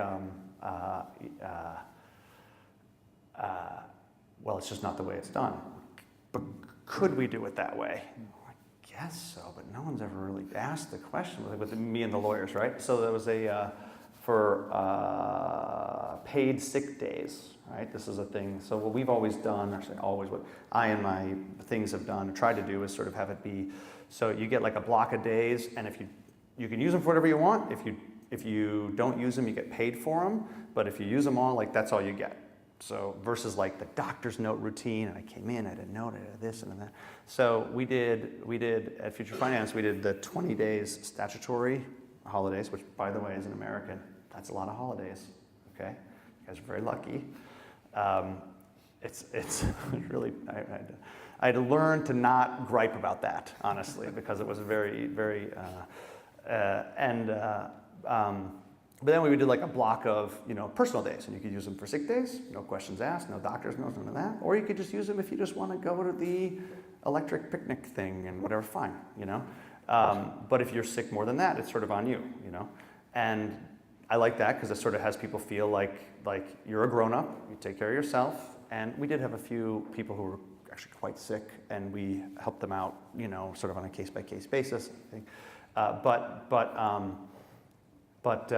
S3: well, it's just not the way it's done. But could we do it that way? I guess so, but no one's ever really asked the question with me and the lawyers, right? So there was for paid sick days, right? This is a thing. So what we've always done, actually always, what I and my things have done, tried to do is sort of have it be, so you get like a block of days, and if you can use them for whatever you want. If you don't use them, you get paid for them. But if you use them all, like that's all you get. So versus like the doctor's note routine, and I came in, I had a note, I had this and that. So we did at Future Finance, we did the 20 days statutory holidays, which by the way, as an American, that's a lot of holidays, okay? You guys are very lucky. It's really, I had to learn to not gripe about that, honestly, because it was very, very, but then we would do like a block of, personal days, and you could use them for sick days, no questions asked, no doctor's notes, none of that. Or you could just use them if you just want to go to the electric picnic thing and whatever, fine, But if you're sick more than that, it's sort of on you, And I like that because it sort of has people feel like you're a grown-up, you take care of yourself. And we did have a few people who were actually quite sick, and we helped them out, sort of on a case-by-case basis, I think. But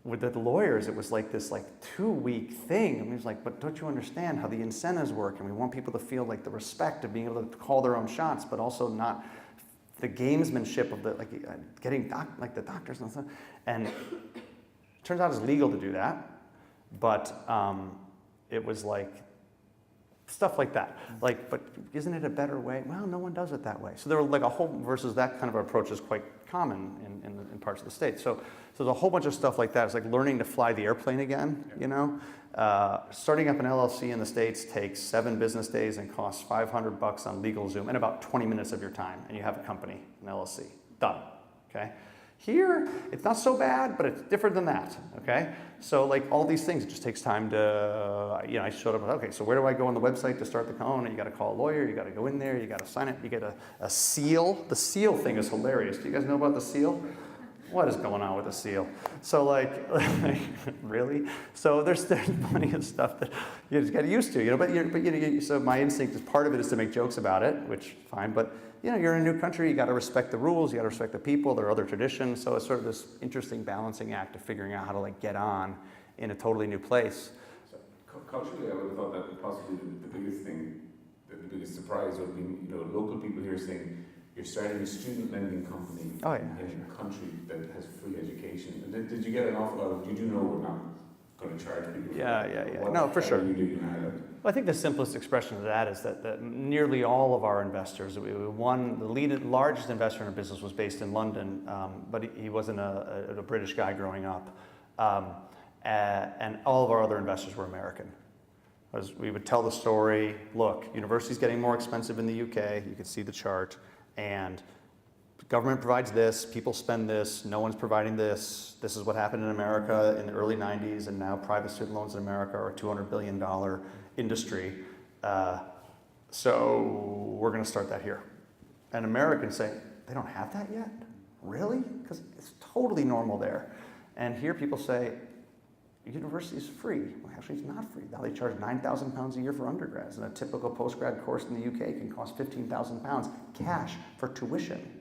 S3: with the lawyers, it was like this 2-week thing. And we was like, but don't you understand how the incentives work? And we want people to feel like the respect of being able to call their own shots, but also not the gamesmanship of the getting the doctors and stuff. And it turns out it's legal to do that, but it was like stuff like that. But isn't it a better way? Well, no one does it that way. So there were like a whole, versus that kind of approach is quite common in parts of the state. So there's a whole bunch of stuff like that. It's like learning to fly the airplane again, Starting up an LLC in the States takes 7 business days and costs $500 on LegalZoom and about 20 minutes of your time, and you have a company, an LLC. Done, okay? Here, it's not so bad, but it's different than that, okay? So all these things, it just takes time to, I showed up, okay, so where do I go on the website to start the company? You gotta call a lawyer, you gotta go in there, you gotta sign it, you get a seal. The seal thing is hilarious. Do you guys know about the seal? What is going on with the seal? So really? So there's plenty of stuff that you just get used to, so my instinct is part of it is to make jokes about it, which fine, but you're in a new country, you got to respect the rules, you got to respect the people, there are other traditions, so it's sort of this interesting balancing act of figuring out how to get on in a totally new place.
S1: So culturally, I would have thought that possibly the biggest thing, the biggest surprise would be, local people here saying, you're starting a student lending company in a country that has free education. And did you get an awful lot of, did you know we're not going to charge people?
S3: Yeah. No, for sure.
S1: You do in Ireland? Well,
S3: I think the simplest expression of that is that nearly all of our investors, the largest investor in our business was based in London, but he wasn't a British guy growing up. And all of our other investors were American. As we would tell the story, look, university's getting more expensive in the UK, you can see the chart, and the government provides this, people spend this, no one's providing this. This is what happened in America in the early 90s, and now private student loans in America are a $200 billion industry. So we're going to start that here. And Americans say, they don't have that yet? Really? Because it's totally normal there. And here people say, university is free. Well, actually, it's not free. Now they charge £9,000 a year for undergrads, and a typical postgrad course in the UK can cost £15,000 cash for tuition.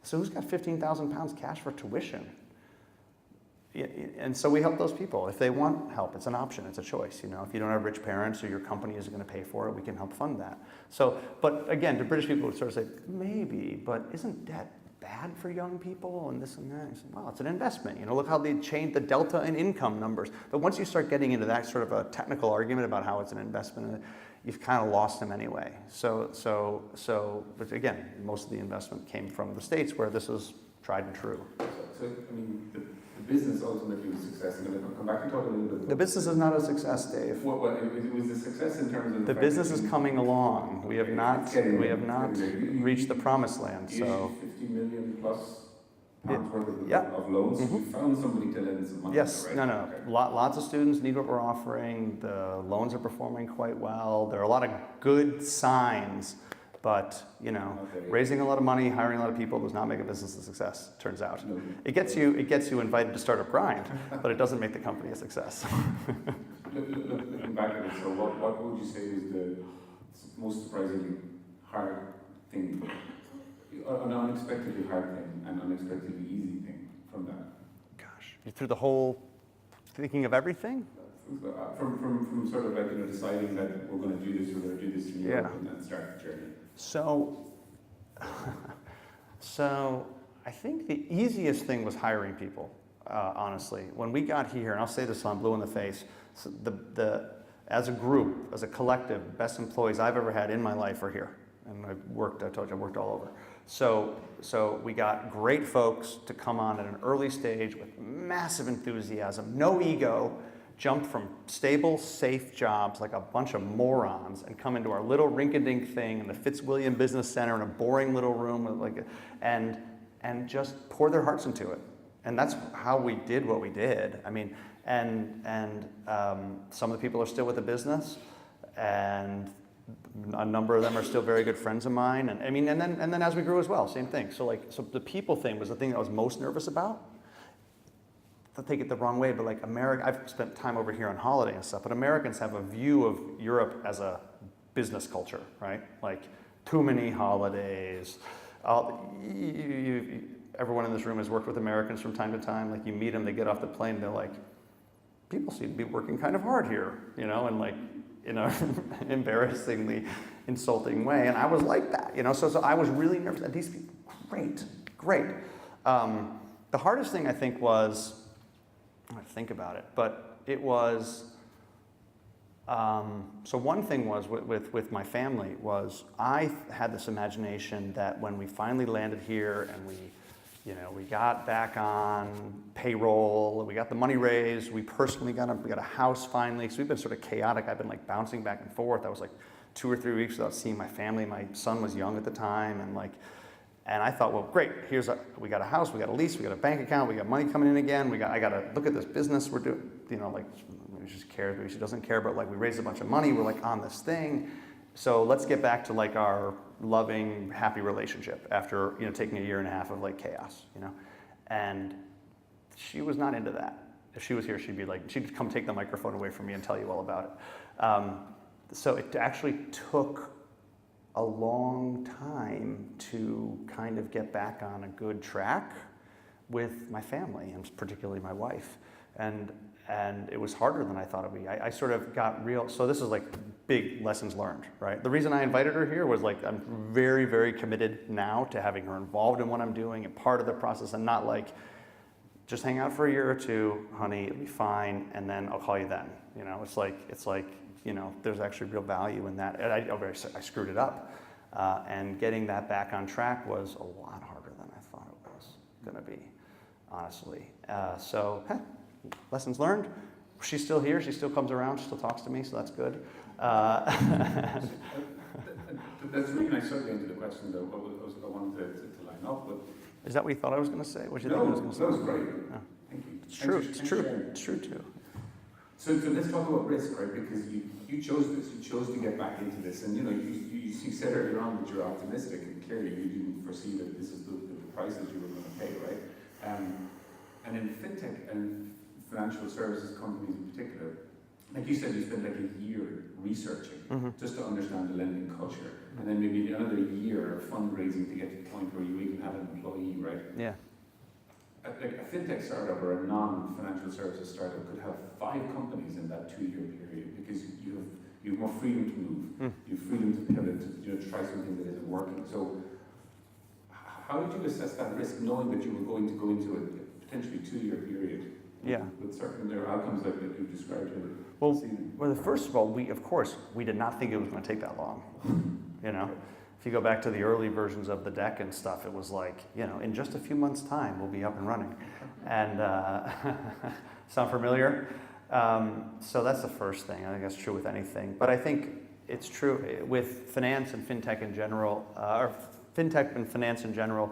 S3: So who's got £15,000 cash for tuition? And so we help those people. If they want help, it's an option, it's a choice. If you don't have rich parents or your company isn't going to pay for it, we can help fund that. So, but again, to British people would sort of say, maybe, but isn't debt bad for young people and this and that? And say, well, it's an investment. Look how they changed the delta in income numbers. But once you start getting into that sort of a technical argument about how it's an investment, you've kind of lost them anyway. But again, most of the investment came from the States where this was tried and true.
S1: So the business ultimately was a success. I'm going to come back and talk a little bit.
S3: The business is not a success, Dave.
S1: Well, it was a success in terms of
S3: the business is coming along. We have not reached the promised land. So
S1: 50 million plus pounds worth of,
S3: yeah.
S1: of loans. So you found somebody to lend some money
S3: Yes,
S1: to, right?
S3: no.
S1: Okay.
S3: Lots of students need what we're offering. The loans are performing quite well. There are a lot of good signs, but
S1: Okay.
S3: raising a lot of money, hiring a lot of people does not make a business a success. Turns out,
S1: No.
S3: it gets you invited to Startup Grind, but it doesn't make the company a success.
S1: Looking back at it, so what would you say is the most surprisingly hard thing, an unexpectedly hard thing, and unexpectedly easy thing from that?
S3: Gosh, you through the whole thinking of everything.
S1: From sort of like deciding that we're going to do this, we're going to do this in Europe, and then start the journey.
S3: So I think the easiest thing was hiring people. Honestly, when we got here, and I'll say this till I'm blue in the face, so as a group, as a collective, best employees I've ever had in my life are here. And I told you I worked all over. So we got great folks to come on at an early stage with massive enthusiasm, no ego, jumped from stable, safe jobs like a bunch of morons and come into our little rink-a-dink thing in the Fitzwilliam Business Center in a boring little room with and just pour their hearts into it. And that's how we did what we did. I mean, and some of the people are still with the business, and a number of them are still very good friends of mine. And I mean, and then as we grew as well, same thing. So the people thing was the thing that I was most nervous about. Don't take it the wrong way, but like I've spent time over here on holiday and stuff, but Americans have a view of Europe as a business culture, right? Like too many holidays. Everyone in this room has worked with Americans from time to time. Like you meet them, they get off the plane, they're like, people seem to be working kind of hard here, and like in an embarrassingly insulting way. And I was like that, so I was really nervous. And these people, great. The hardest thing I think was, I think about it, but it was, so one thing was with my family was I had this imagination that when we finally landed here and we got back on payroll, we got the money raised, we got a house finally, so we've been sort of chaotic. I've been like bouncing back and forth. I was like 2 or 3 weeks without seeing my family. My son was young at the time, and I thought, well, great, we got a house, we got a lease, we got a bank account, we got money coming in again, I got to look at this business we're doing, like, maybe she cares, maybe she doesn't care, but like we raised a bunch of money, we're like on this thing, so let's get back to like our loving, happy relationship after, taking a year and a half of like chaos, and she was not into that. If she was here, she'd come take the microphone away from me and tell you all about it. So it actually took a long time to kind of get back on a good track with my family, and particularly my wife. And it was harder than I thought it would be. I sort of got real, so this is like big lessons learned, right? The reason I invited her here was like, I'm very, very committed now to having her involved in what I'm doing and part of the process, and not like, just hang out for a year or two, honey, it'll be fine, and then I'll call you then. It's like, there's actually real value in that. And I screwed it up. And getting that back on track was a lot harder than I thought it was going to be, honestly. Lessons learned. She's still here. She still comes around. She still talks to me, so that's good.
S1: That's really nice segue into the question, though. I wanted to line up with.
S3: Is that what you thought I was going to say? What did you think I was going to say?
S1: That was great.
S3: Oh.
S1: Thank you.
S3: It's true. It's true. It's true too.
S1: So let's talk about risk, right? Because you chose this. You chose to get back into this, and you said earlier on that you're optimistic, and clearly you didn't foresee that this is the price that you were going to pay, right? And in fintech and financial services companies in particular, like you said, you spent like a year researching just to understand the lending culture, and then maybe another year of fundraising to get to the point where you even have an employee, right?
S3: Yeah.
S1: Like a fintech startup or a non-financial services startup could have 5 companies in that 2-year period, because you have more freedom to move, you have freedom to pivot, to try something that isn't working. So how did you assess that risk, knowing that you were going to go into a potentially 2-year period?
S3: Yeah. With
S1: certain outcomes like that you've described here.
S3: Well, first of all, we did not think it was going to take that long. If you go back to the early versions of the deck and stuff, it was like, in just a few months' time, we'll be up and running. And sound familiar? So that's the first thing. I think that's true with anything. But I think it's true with finance and fintech in general, or fintech and finance in general,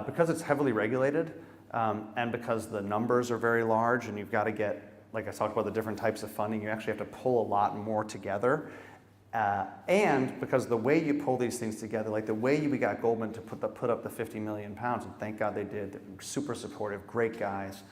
S3: because it's heavily regulated. And because the numbers are very large and you've got to get, like I talked about the different types of funding, you actually have to pull a lot more together. And because the way you pull these things together, like the way we got Goldman to put up the 50 million pounds, and thank God they did, they were super supportive, great guys,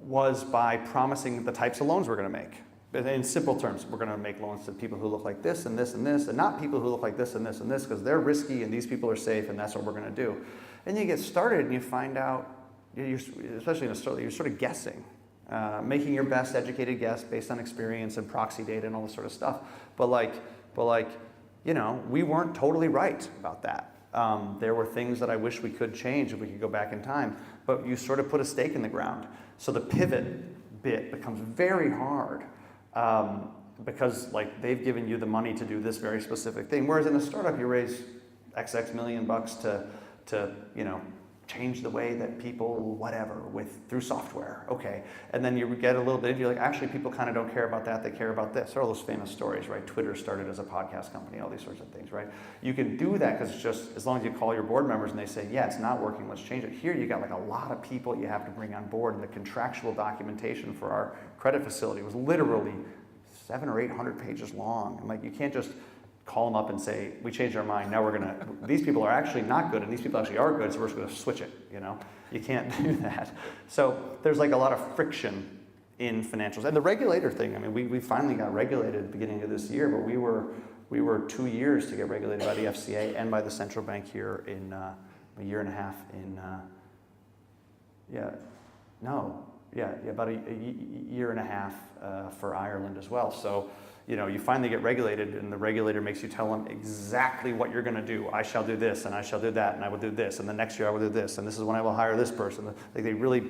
S3: was by promising the types of loans we're going to make. In simple terms, we're going to make loans to people who look like this and this and this, and not people who look like this and this and this, because they're risky and these people are safe, and that's what we're going to do. And you get started and you find out, especially in a startup, you're sort of guessing. Making your best educated guess based on experience and proxy data and all this sort of stuff. But we weren't totally right about that. There were things that I wish we could change if we could go back in time, but you sort of put a stake in the ground. So the pivot bit becomes very hard because they've given you the money to do this very specific thing. Whereas in a startup, you raise XX million bucks to change the way that people, whatever, through software, okay. And then you get a little bit, you're like, actually people kind of don't care about that, they care about this. There are all those famous stories, right? Twitter started as a podcast company, all these sorts of things, right? You can do that because it's just, as long as you call your board members and they say, yeah, it's not working, let's change it. Here you got a lot of people you have to bring on board, and the contractual documentation for our credit facility was literally 700 or 800 pages long. And you can't just call them up and say, we changed our mind, now we're gonna, these people are actually not good and these people actually are good, so we're just gonna switch it, You can't do that. So there's a lot of friction in financials. And the regulator thing, we finally got regulated at the beginning of this year, but we were 2 years to get regulated by the FCA and by the central bank here in a year and a half about a year and a half for Ireland as well. So, you finally get regulated and the regulator makes you tell them exactly what you're going to do. I shall do this and I shall do that and I will do this and the next year I will do this and this is when I will hire this person. They really,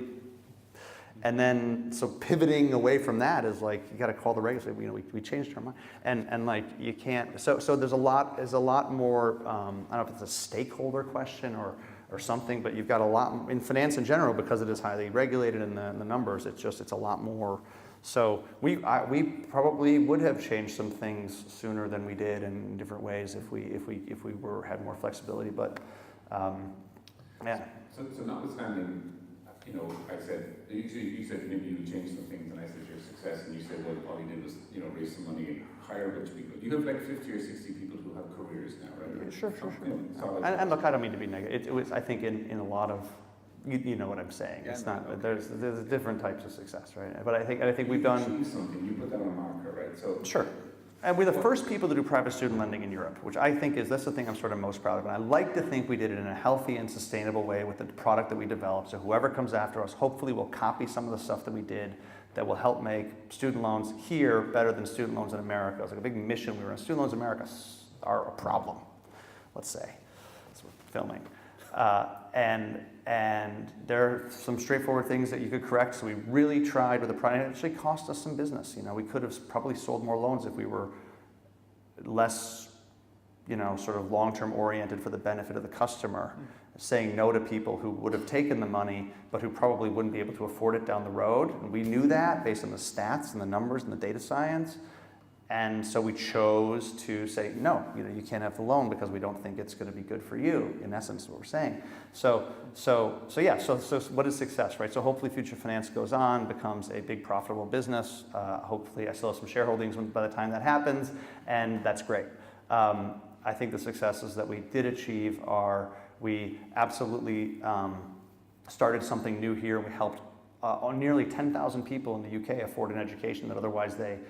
S3: and then so pivoting away from that is you got to call the regulator. We changed our mind and you can't. So there's a lot more. I don't know if it's a stakeholder question or something, but you've got a lot in finance in general because it is highly regulated in the numbers. It's a lot more. So we probably would have changed some things sooner than we did in different ways if we had more flexibility. But yeah.
S1: So notwithstanding, I said you said maybe you would change some things, and I said your success, and you said well all you did was raise some money and hire a bunch of people. You have 50 or 60 people who have careers now, right?
S3: Sure. And look, I don't mean to be negative. It was I think in a lot of. You know what I'm saying. It's not. There's different types of success, right? But I think we've done
S1: something. You put that on a marker, right? So
S3: sure. And we're the first people to do private student lending in Europe, which I think that's the thing I'm sort of most proud of. And I like to think we did it in a healthy and sustainable way with the product that we developed. So whoever comes after us, hopefully, will copy some of the stuff that we did that will help make student loans here better than student loans in America. It was a big mission. We were in student loans in America are a problem. Let's say, so we're filming. And there are some straightforward things that you could correct. So we really tried with the product. It actually cost us some business. We could have probably sold more loans if we were less, sort of long-term oriented for the benefit of the customer, saying no to people who would have taken the money, but who probably wouldn't be able to afford it down the road. And we knew that based on the stats and the numbers and the data science. And so we chose to say, no, you can't have the loan because we don't think it's going to be good for you, in essence, what we're saying. So what is success, right? So hopefully Future Finance goes on, becomes a big profitable business. Hopefully I still have some shareholdings by the time that happens, and that's great. I think the successes that we did achieve are we absolutely started something new here. We helped nearly 10,000 people in the UK afford an education that otherwise they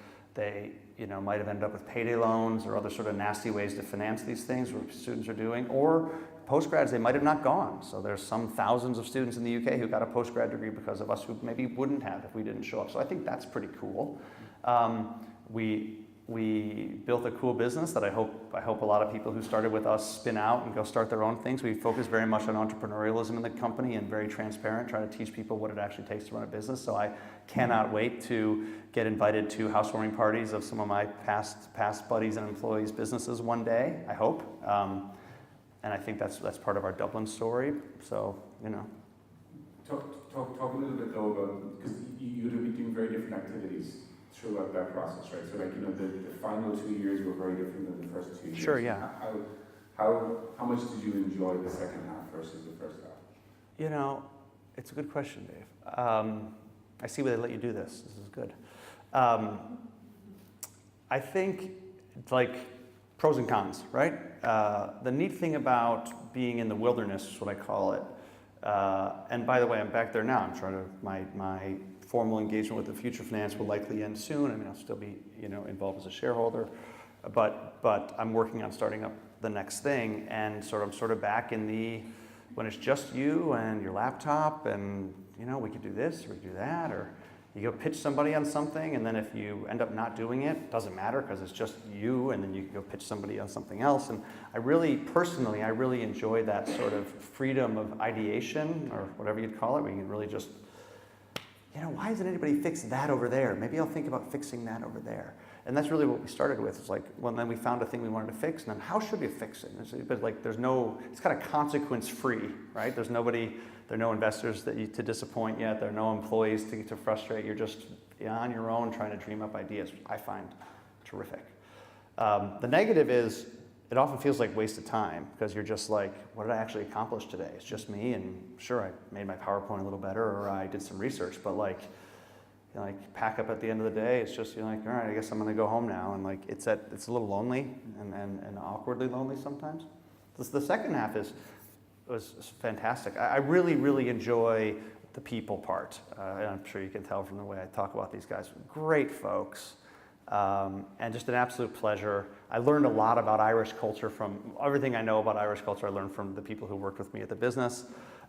S3: might have ended up with payday loans or other sort of nasty ways to finance these things what students are doing, or postgrads they might have not gone. So there's some thousands of students in the UK who got a postgrad degree because of us who maybe wouldn't have if we didn't show up. So I think that's pretty cool. We built a cool business that I hope a lot of people who started with us spin out and go start their own things. We focus very much on entrepreneurialism in the company and very transparent, try to teach people what it actually takes to run a business. So I cannot wait to get invited to housewarming parties of some of my past buddies and employees' businesses one day, I hope. And I think that's part of our Dublin story. So,
S1: Talk a little bit though about, because you'd have been doing very different activities throughout that process, right? So the final 2 years were very different than the first 2 years.
S3: Sure, yeah.
S1: How much did you enjoy the second half versus the first half?
S3: You know, it's a good question, Dave. I see why they let you do this. This is good. I think it's like pros and cons, right? The neat thing about being in the wilderness is what I call it. And by the way, I'm back there now. I'm trying to, my formal engagement with the Future Finance will likely end soon. I mean, I'll still be, involved as a shareholder, but I'm working on starting up the next thing, and I'm sort of back in the, when it's just you and your laptop, and we could do this, or we could do that, or you go pitch somebody on something, and then if you end up not doing it, doesn't matter because it's just you, and then you can go pitch somebody on something else. And I really enjoy that sort of freedom of ideation, or whatever you'd call it, where you can really just, why hasn't anybody fixed that over there? Maybe I'll think about fixing that over there. And that's really what we started with. It's like, well, then we found a thing we wanted to fix, and then how should we fix it? But like, it's kind of consequence free, right? There are no investors to disappoint yet. There are no employees to frustrate. You're just on your own trying to dream up ideas, which I find terrific. The negative is it often feels like wasted time, because you're just like, what did I actually accomplish today? It's just me, and sure, I made my PowerPoint a little better, or I did some research, but like pack up at the end of the day, it's just, you're like, all right, I guess I'm gonna go home now. And like, it's a little lonely and awkwardly lonely sometimes. The second half was fantastic. I really, really enjoy the people part. And I'm sure you can tell from the way I talk about these guys. Great folks, and just an absolute pleasure. I learned a lot about Irish culture from everything I know about Irish culture. I learned from the people who worked with me at the business.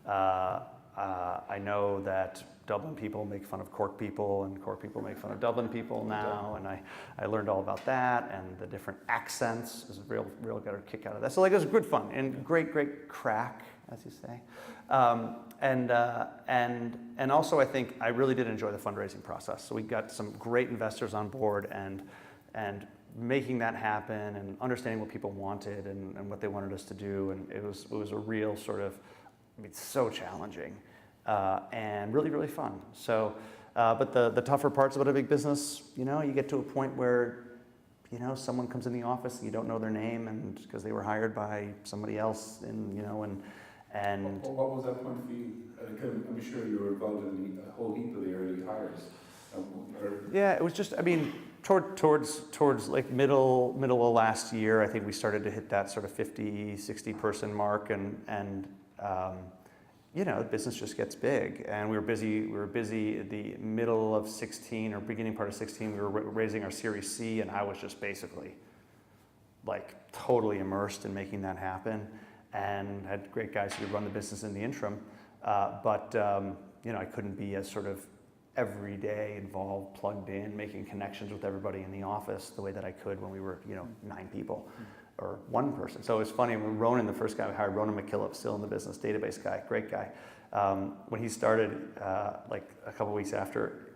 S3: I know that Dublin people make fun of Cork people, and Cork people make fun of Dublin people now, and I learned all about that, and the different accents. Is real got a kick out of that. So like, it was good fun and great crack, as you say, and also I think I really did enjoy the fundraising process. So we got some great investors on board, and making that happen, and understanding what people wanted and what they wanted us to do, and it was a real sort of, so challenging. And really, really fun. So, but the tougher parts about a big business, you get to a point where, someone comes in the office and you don't know their name, and because they were hired by somebody else, and
S1: What was that point for you? I'm sure you were involved in a whole heap of the early hires.
S3: Yeah, it was just, towards like middle of last year, I think we started to hit that sort of 50, 60 person mark, and the business just gets big, and we were busy at the middle of 16 or beginning part of 16. We were raising our Series C, and I was just basically like totally immersed in making that happen, and had great guys who could run the business in the interim. But I couldn't be as sort of every day involved, plugged in, making connections with everybody in the office the way that I could when we were 9 people. Or one person. So it was funny, when Ronan, the first guy we hired, Ronan McKillop, still in the business, database guy, great guy. When he started, like a couple weeks after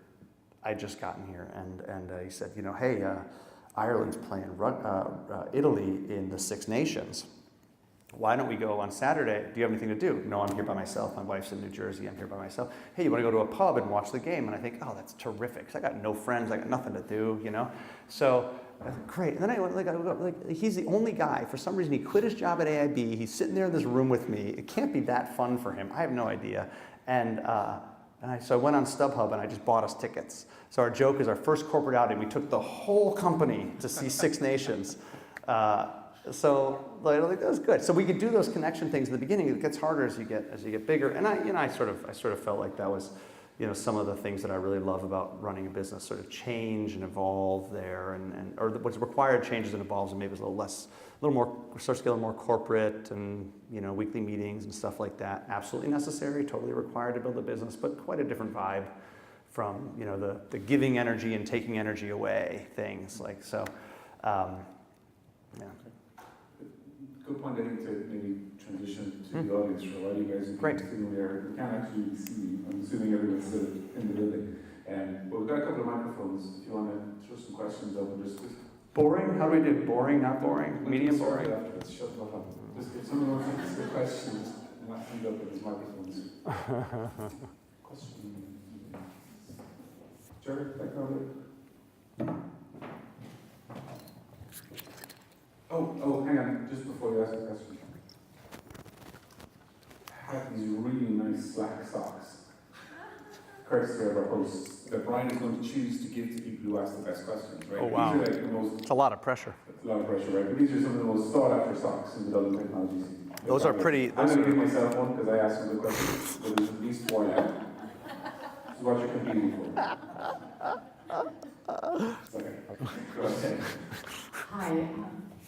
S3: I'd just gotten here, and he said, hey, Ireland's playing Italy in the Six Nations. Why don't we go on Saturday? Do you have anything to do? No, I'm here by myself. My wife's in New Jersey. I'm here by myself. Hey, you want to go to a pub and watch the game? And I think, oh, that's terrific, because I got no friends. I got nothing to do, So I thought, great. And then I went, he's the only guy. For some reason, he quit his job at AIB. He's sitting there in this room with me. It can't be that fun for him. I have no idea. So I went on StubHub, and I just bought us tickets. So our joke is, our first corporate outing, we took the whole company to see Six Nations. So that was good. So we could do those connection things in the beginning. It gets harder as you get bigger. And I sort of felt like that was, some of the things that I really love about running a business, sort of change and evolve there, or what's required changes and evolves, and maybe it's a little more, starts to get a little more corporate, and weekly meetings and stuff like that. Absolutely necessary, totally required to build a business, but quite a different vibe from the giving energy and taking energy away things like so. Yeah.
S1: Good point, I think, to maybe transition to the audience for a while. You guys
S3: Great.
S1: We can't actually see. I'm assuming everyone's still in the building. But we've got a couple of microphones. If you want to throw some questions up, and just
S3: boring? How do we do? Boring, not boring? Medium boring?
S1: Afterwards, shut the fuck up. Just if someone wants to ask a question, just hand up with his microphones. Question. Sure, back over. Oh, hang on, just before you ask the question. have these really nice slack socks, courtesy of our hosts, that Brian is going to choose to give to people who ask the best questions, right?
S3: Oh, wow.
S1: These are like the most...
S3: It's a lot of pressure.
S1: It's a lot of pressure, right? But these are some of the most sought-after socks in the Dublin technology scene.
S3: Those are pretty...
S1: I'm going to give myself one because I asked him the question, but there's at least four now. This is what you're competing for. Okay, go ahead.
S2: Hi,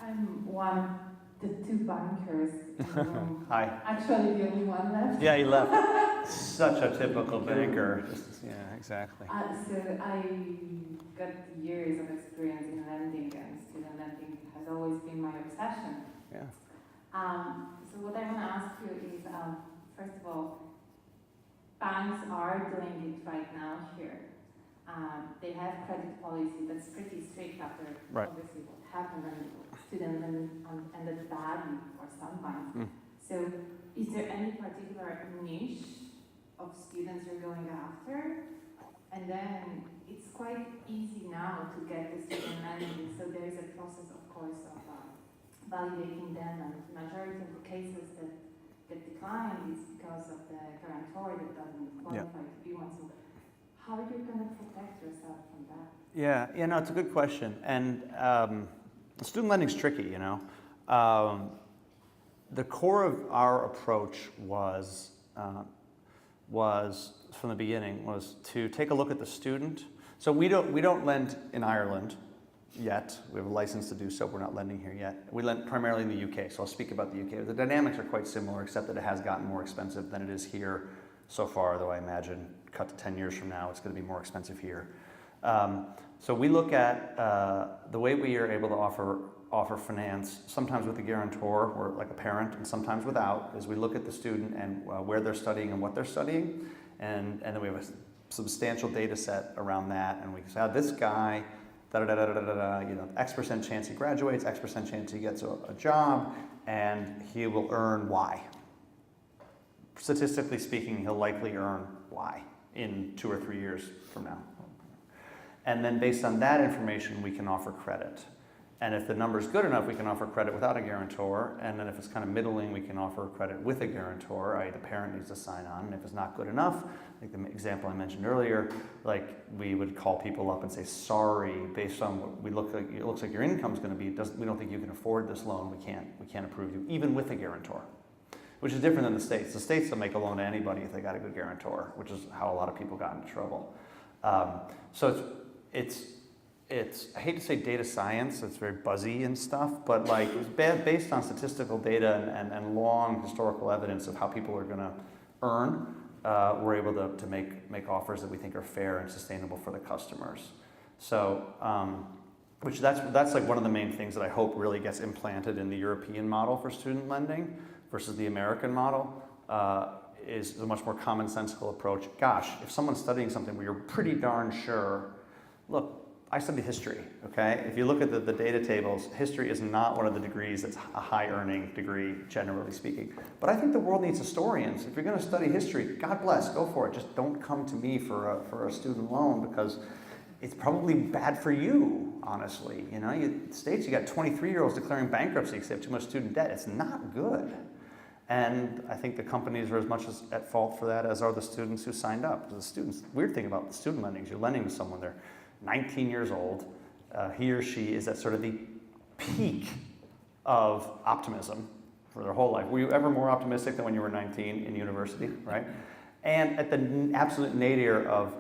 S2: I'm one, the two bankers in the room.
S3: Hi.
S2: Actually, the only one left.
S3: Yeah, he left. Such a typical banker. Yeah, exactly.
S2: So I got years of experience in lending, and student lending has always been my obsession.
S3: Yeah.
S2: So what I want to ask you is, first of all, banks are doing it right now here. They have credit policy that's pretty strict after obviously what happened and student lending ended badly for some banks. So is there any particular niche of students you're going after? And then it's quite easy now to get the student lending, so there is a process, of course, of validating them, and the majority of the cases that get declined is because of the guarantor that doesn't qualify to be one. So how are you going to protect yourself from that?
S3: Yeah, no, it's a good question. And student lending's tricky, you know. The core of our approach was from the beginning was to take a look at the student. So we don't lend in Ireland yet. We have a license to do so. We're not lending here yet. We lend primarily in the UK. So I'll speak about the UK. The dynamics are quite similar, except that it has gotten more expensive than it is here so far. Though I imagine, cut to 10 years from now, it's going to be more expensive here. So we look at the way we are able to offer finance, sometimes with a guarantor or like a parent, and sometimes without, is we look at the student and where they're studying and what they're studying, and then we have a substantial data set around that, and we say, this guy, X% chance he graduates, X% chance he gets a job, and he will earn Y. Statistically speaking, he'll likely earn Y in 2 or 3 years from now. And then based on that information, we can offer credit. And if the number's good enough, we can offer credit without a guarantor. And then if it's kind of middling, we can offer credit with a guarantor, i.e. the parent needs to sign on. And if it's not good enough, like the example I mentioned earlier, like we would call people up and say, sorry, based on what we look like, it looks like your income's going to be, we don't think you can afford this loan. We can't approve you, even with a guarantor, which is different than the States. The States will make a loan to anybody if they got a good guarantor, which is how a lot of people got into trouble. So it's I hate to say data science, it's very buzzy and stuff, but like it's based on statistical data and long historical evidence of how people are going to earn, we're able to make offers that we think are fair and sustainable for the customers. So, which that's like one of the main things that I hope really gets implanted in the European model for student lending versus the American model. Is a much more commonsensical approach. Gosh, if someone's studying something where you're pretty darn sure, look, I studied history, okay? If you look at the data tables, history is not one of the degrees that's a high earning degree, generally speaking. But I think the world needs historians. If you're gonna study history, God bless, go for it. Just don't come to me for a student loan, because it's probably bad for you, honestly. You know, States, you got 23-year-olds declaring bankruptcy because they have too much student debt. It's not good. And I think the companies are as much as at fault for that as are the students who signed up. The students, weird thing about the student lending is you're lending to someone, they're 19 years old, he or she is at sort of the peak of optimism for their whole life. Were you ever more optimistic than when you were 19 in university, right? And at the absolute nadir of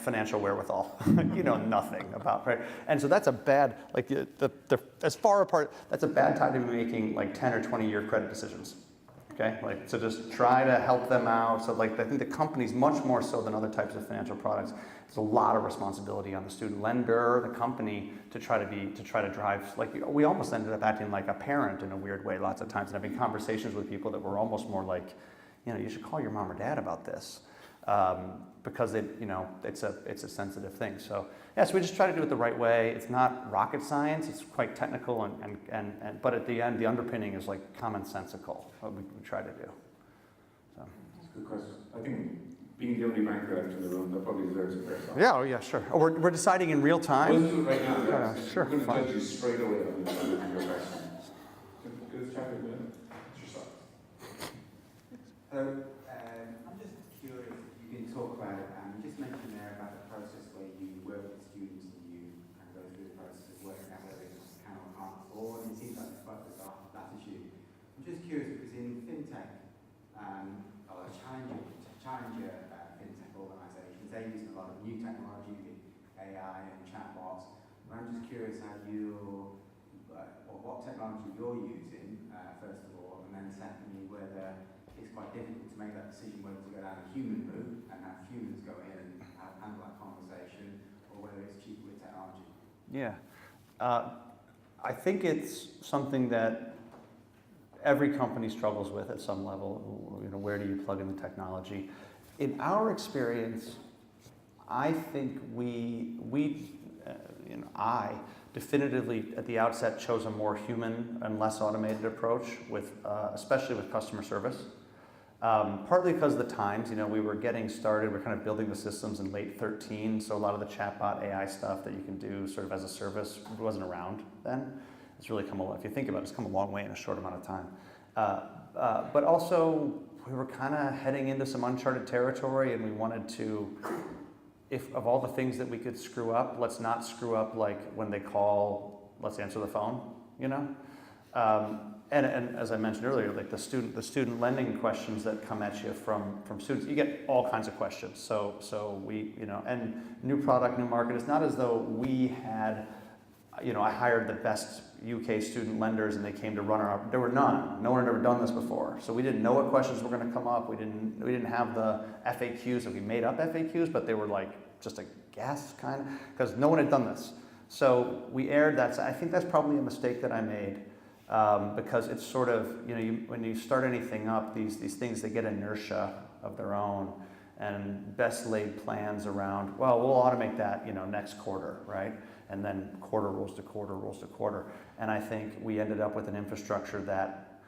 S3: financial wherewithal, you know nothing about, right? And so that's a bad, like as far apart, that's a bad time to be making like 10 or 20-year credit decisions. Okay, like, so just try to help them out. So like, I think the companies, much more so than other types of financial products, it's a lot of responsibility on the student lender, the company, to try to drive, like, we almost ended up acting like a parent in a weird way lots of times, and having conversations with people that were almost more like, you know, you should call your mom or dad about this, because it's a sensitive thing. So yeah, so we just try to do it the right way. It's not rocket science. It's quite technical, but at the end, the underpinning is like commonsensical. What we try to do. So.
S1: That's a good question. I think being the only banker left in the room, that probably deserves a fair talk.
S3: Yeah, oh yeah, sure. Oh, we're deciding in real time.
S1: We'll do it right now.
S3: Sure.
S1: We're going to judge you straight away on your question. Good chat with you. It's your side.
S4: they're using a lot of new technology, AI and chatbots. And I'm just curious how what technology you're using, first of all, and then secondly, whether it's quite difficult to make that decision whether to go down a human route and have humans go in and handle that conversation, or whether it's cheaper with technology.
S3: Yeah. I think it's something that every company struggles with at some level. You know, where do you plug in the technology? In our experience, I think I definitively at the outset chose a more human and less automated approach with, especially with customer service. Partly because of the times, you know, we were getting started, we're kind of building the systems in late 13, so a lot of the chatbot AI stuff that you can do sort of as a service wasn't around then. It's really come a lot, if you think about it, it's come a long way in a short amount of time. But also, we were kind of heading into some uncharted territory, and we wanted to, if of all the things that we could screw up, let's not screw up like when they call, let's answer the phone, you know? And as I mentioned earlier, like the student lending questions that come at you from students, you get all kinds of questions. So we, you know, and new product, new market. It's not as though we had, you know, I hired the best UK student lenders and they came to run our. There were none. No one had ever done this before. So we didn't know what questions were going to come up. We didn't have the FAQs. So we made up FAQs, but they were like just a guess kind of, because no one had done this. So we aired that. So I think that's probably a mistake that I made. Because it's sort of, you know, when you start anything up, these things, they get inertia of their own, and best laid plans around, well, we'll automate that, you know, next quarter, right? And then quarter rolls to quarter. And I think we ended up with an infrastructure that,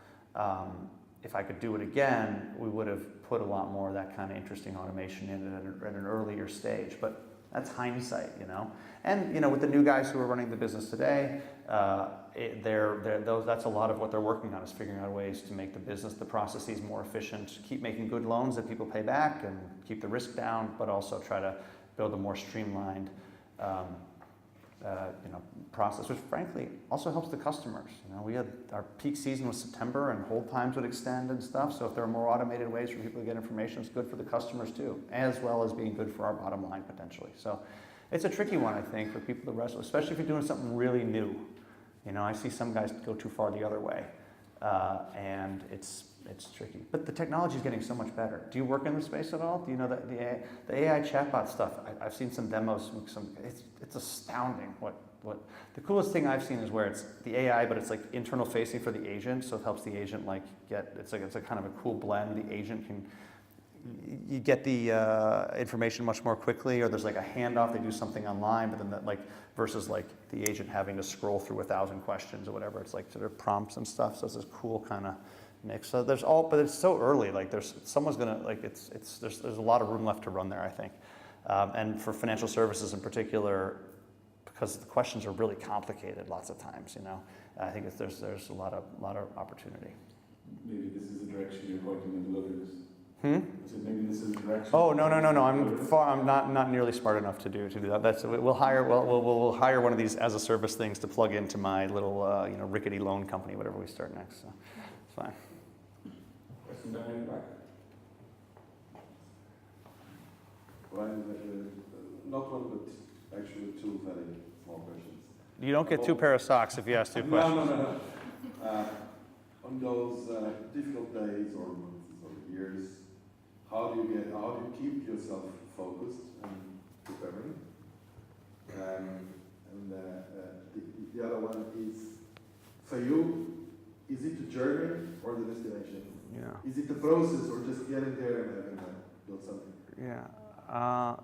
S3: if I could do it again, we would have put a lot more of that kind of interesting automation in at an earlier stage. But that's hindsight, you know. And you know, with the new guys who are running the business today, that's a lot of what they're working on, is figuring out ways to make the business, the processes more efficient, keep making good loans that people pay back, and keep the risk down, but also try to build a more streamlined, you know, process, which frankly also helps the customers. You know, we had our peak season was September, and hold times would extend and stuff. So if there are more automated ways for people to get information, it's good for the customers too, as well as being good for our bottom line potentially. So it's a tricky one, I think, for people to wrestle, especially if you're doing something really new. You know, I see some guys go too far the other way, and it's tricky. But the technology is getting so much better. Do you work in the space at all? Do you know that the AI chatbot stuff? I've seen some demos. It's astounding. What the coolest thing I've seen is where it's the AI, but it's like internal facing for the agent, so it helps the agent like get. It's a kind of a cool blend. The agent can. You get the information much more quickly, or there's like a handoff, they do something online, but then that, like, versus like the agent having to scroll through 1,000 questions or whatever. It's like sort of prompts and stuff. So it's this cool kind of mix. So there's all, but it's so early. Like someone's gonna like there's a lot of room left to run there, I think. And for financial services in particular, because the questions are really complicated lots of times. You know, I think there's a lot of opportunity.
S1: Maybe this is the direction you're pointing in the wilderness. So maybe this is the direction.
S3: Oh no! I'm not nearly smart enough to do that. We'll hire one of these as a service things to plug into my little you know, rickety loan company, whatever we start next. So it's fine.
S1: Question down in the back.
S5: Well, not one, but actually two very small questions.
S3: You don't get two pair of socks if you ask two questions.
S5: No. On those difficult days or months or years, how do you keep yourself focused and preparing? And the other one is, for you, is it the journey or the destination?
S3: Yeah.
S5: Is it the process or just getting there and build something?
S3: Yeah.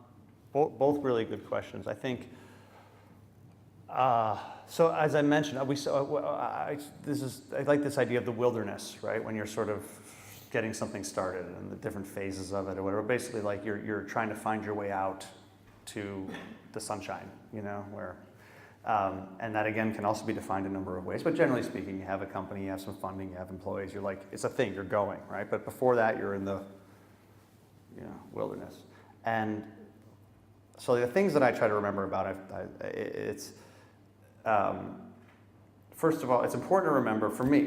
S3: Both really good questions. I think. So as I mentioned, I like this idea of the wilderness, right? When you're sort of getting something started and the different phases of it or whatever. Basically, like you're trying to find your way out to the sunshine, you know, where, and that again can also be defined a number of ways. But generally speaking, you have a company, you have some funding, you have employees. You're like, it's a thing. You're going, right? But before that, you're in the, you know, wilderness. And so the things that I try to remember about it's. First of all, it's important to remember, for me,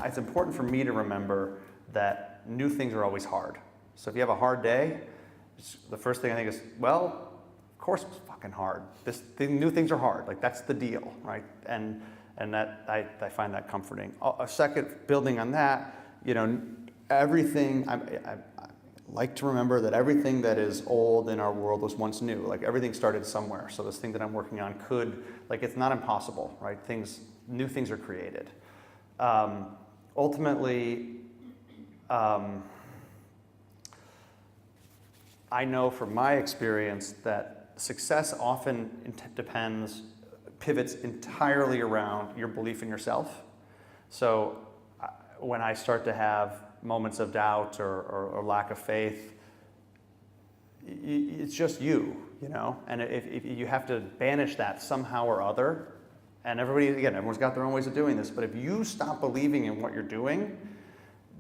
S3: it's important for me to remember that new things are always hard. So if you have a hard day, the first thing I think is, well, of course it's fucking hard. New things are hard. Like that's the deal, right? And that I find that comforting. A second, building on that, everything. I like to remember that everything that is old in our world was once new. Like everything started somewhere. So this thing that I'm working on it's not impossible, right? New things are created. Ultimately, I know from my experience that success often pivots entirely around your belief in yourself. So when I start to have moments of doubt or lack of faith, it's just you know? And if you have to banish that somehow or other, and everyone's got their own ways of doing this, but if you stop believing in what you're doing,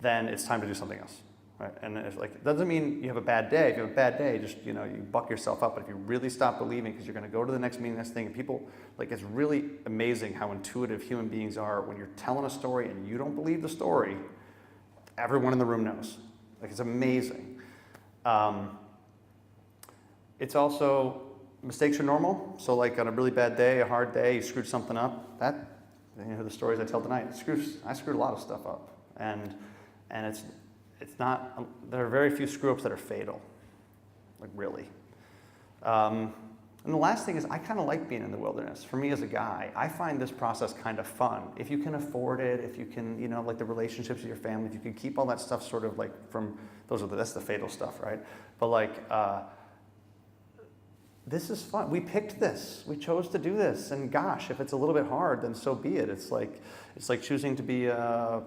S3: then it's time to do something else. Right? And it doesn't mean you have a bad day. If you have a bad day, just you buck yourself up. But if you really stop believing, because you're going to go to the next meeting, next thing, and people it's really amazing how intuitive human beings are. When you're telling a story and you don't believe the story, everyone in the room knows. It's amazing. It's also mistakes are normal. So on a really bad day, a hard day, you screwed something up. The stories I tell tonight. I screwed a lot of stuff up, and it's not. There are very few screw-ups that are fatal, really. And the last thing is, I kind of like being in the wilderness. For me as a guy, I find this process kind of fun. If you can afford it, if you can, the relationships with your family, if you can keep all that stuff sort of from that's the fatal stuff, right? But this is fun. We picked this. We chose to do this. And gosh, if it's a little bit hard, then so be it. It's like choosing to be, I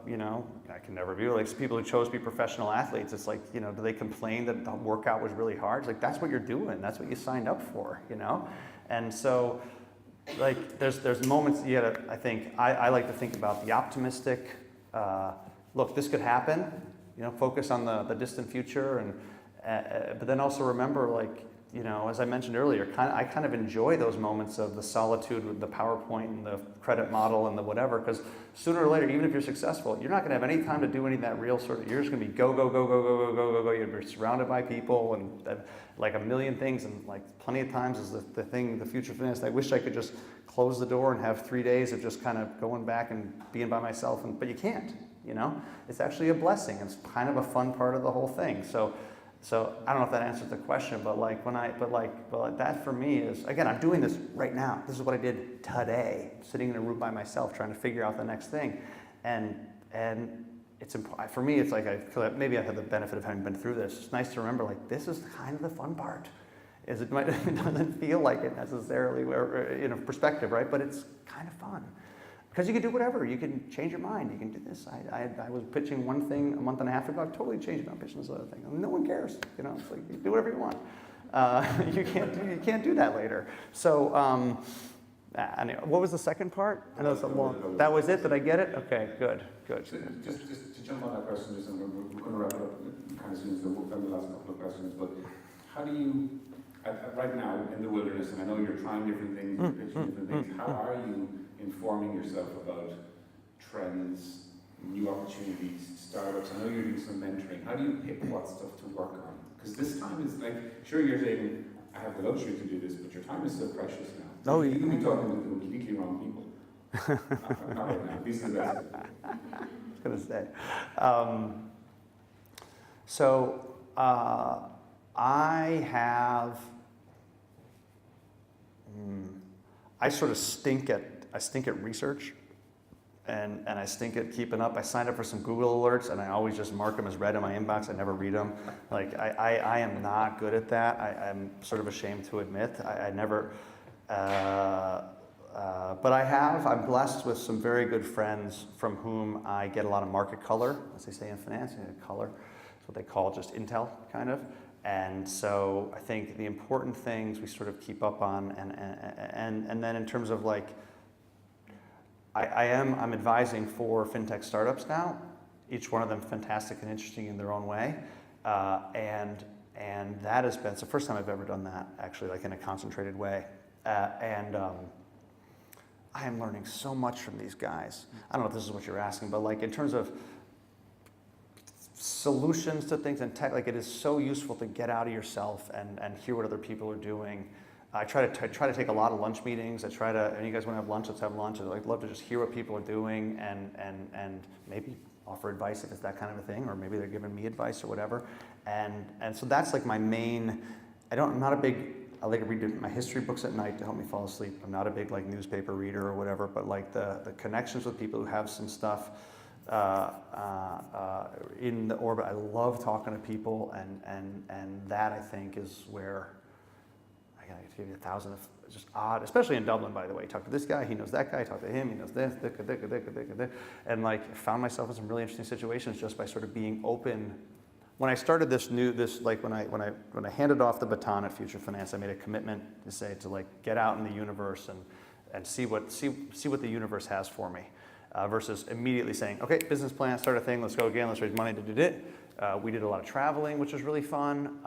S3: can never be people who chose to be professional athletes. It's do they complain that the workout was really hard? It's that's what you're doing. That's what you signed up for, And so, there's moments I think, I like to think about the optimistic, look, this could happen, focus on the distant future. But then also remember, as I mentioned earlier, I kind of enjoy those moments of the solitude with the PowerPoint and the credit model and the whatever, because sooner or later, even if you're successful, you're not going to have any time to do any of that real sort of, you're just going to be go. You're surrounded by people and a million things, and plenty of times is the future finance. I wish I could just close the door and have 3 days of just kind of going back and being by myself, but you can't, It's actually a blessing. It's kind of a fun part of the whole thing. So I don't know if that answers the question, but that for me is, again, I'm doing this right now. This is what I did today, sitting in a room by myself, trying to figure out the next thing, and it's for me. It's maybe I've had the benefit of having been through this. It's nice to remember, this is kind of the fun part. It doesn't feel like it necessarily, in a perspective, right? But it's kind of fun. Because you can do whatever. You can change your mind. You can do this. I was pitching one thing a month and a half ago. I've totally changed it. I'm pitching this other thing. No one cares. It's you do whatever you want. You can't do that later. So anyway, what was the second part? I know it's a long. That was it. Did I get it? Okay. Good.
S1: Just to jump on that question, we're going to wrap it up kind of soon. So we'll have the last couple of questions. But how do you, right now in the wilderness, and I know you're trying different things, you're pitching different things. How are you informing yourself about trends, new opportunities, startups? I know you're doing some mentoring. How do you pick what stuff to work on? Because this time is sure, you're saying, I have the luxury to do this, but your time is so precious now. So you can be talking to completely wrong people. Not right now. These are the best.
S3: I was going to say. I sort of stink at research, and I stink at keeping up. I signed up for some Google alerts, and I always just mark them as read in my inbox. I never read them. I am not good at that. I'm sort of ashamed to admit. I never, but I'm blessed with some very good friends from whom I get a lot of market color, as they say in finance, color. It's what they call just intel, kind of. And so I think the important things we sort of keep up on, and then in terms of I'm advising 4 fintech startups now, each one of them fantastic and interesting in their own way, and that has been, it's the first time I've ever done that, actually, in a concentrated way, and I am learning so much from these guys. I don't know if this is what you're asking, but in terms of solutions to things and tech. Like, it is so useful to get out of yourself and hear what other people are doing. I try to take a lot of lunch meetings. And you guys want to have lunch, let's have lunch. I'd love to just hear what people are doing and maybe offer advice if it's that kind of a thing, or maybe they're giving me advice or whatever. And so that's like my main, I like to read my history books at night to help me fall asleep. I'm not a big like newspaper reader or whatever, but like the connections with people who have some stuff in the orbit. I love talking to people, and that I think is where I gotta give you 1,000 of just odd, especially in Dublin, by the way. Talk to this guy, he knows that guy, talk to him, he knows this, and like found myself in some really interesting situations just by sort of being open. When I started when I handed off the baton at Future Finance, I made a commitment to say to like get out in the universe and see what the universe has for me, versus immediately saying, okay, business plan, start a thing, let's go again, let's raise money. We did a lot of traveling, which was really fun,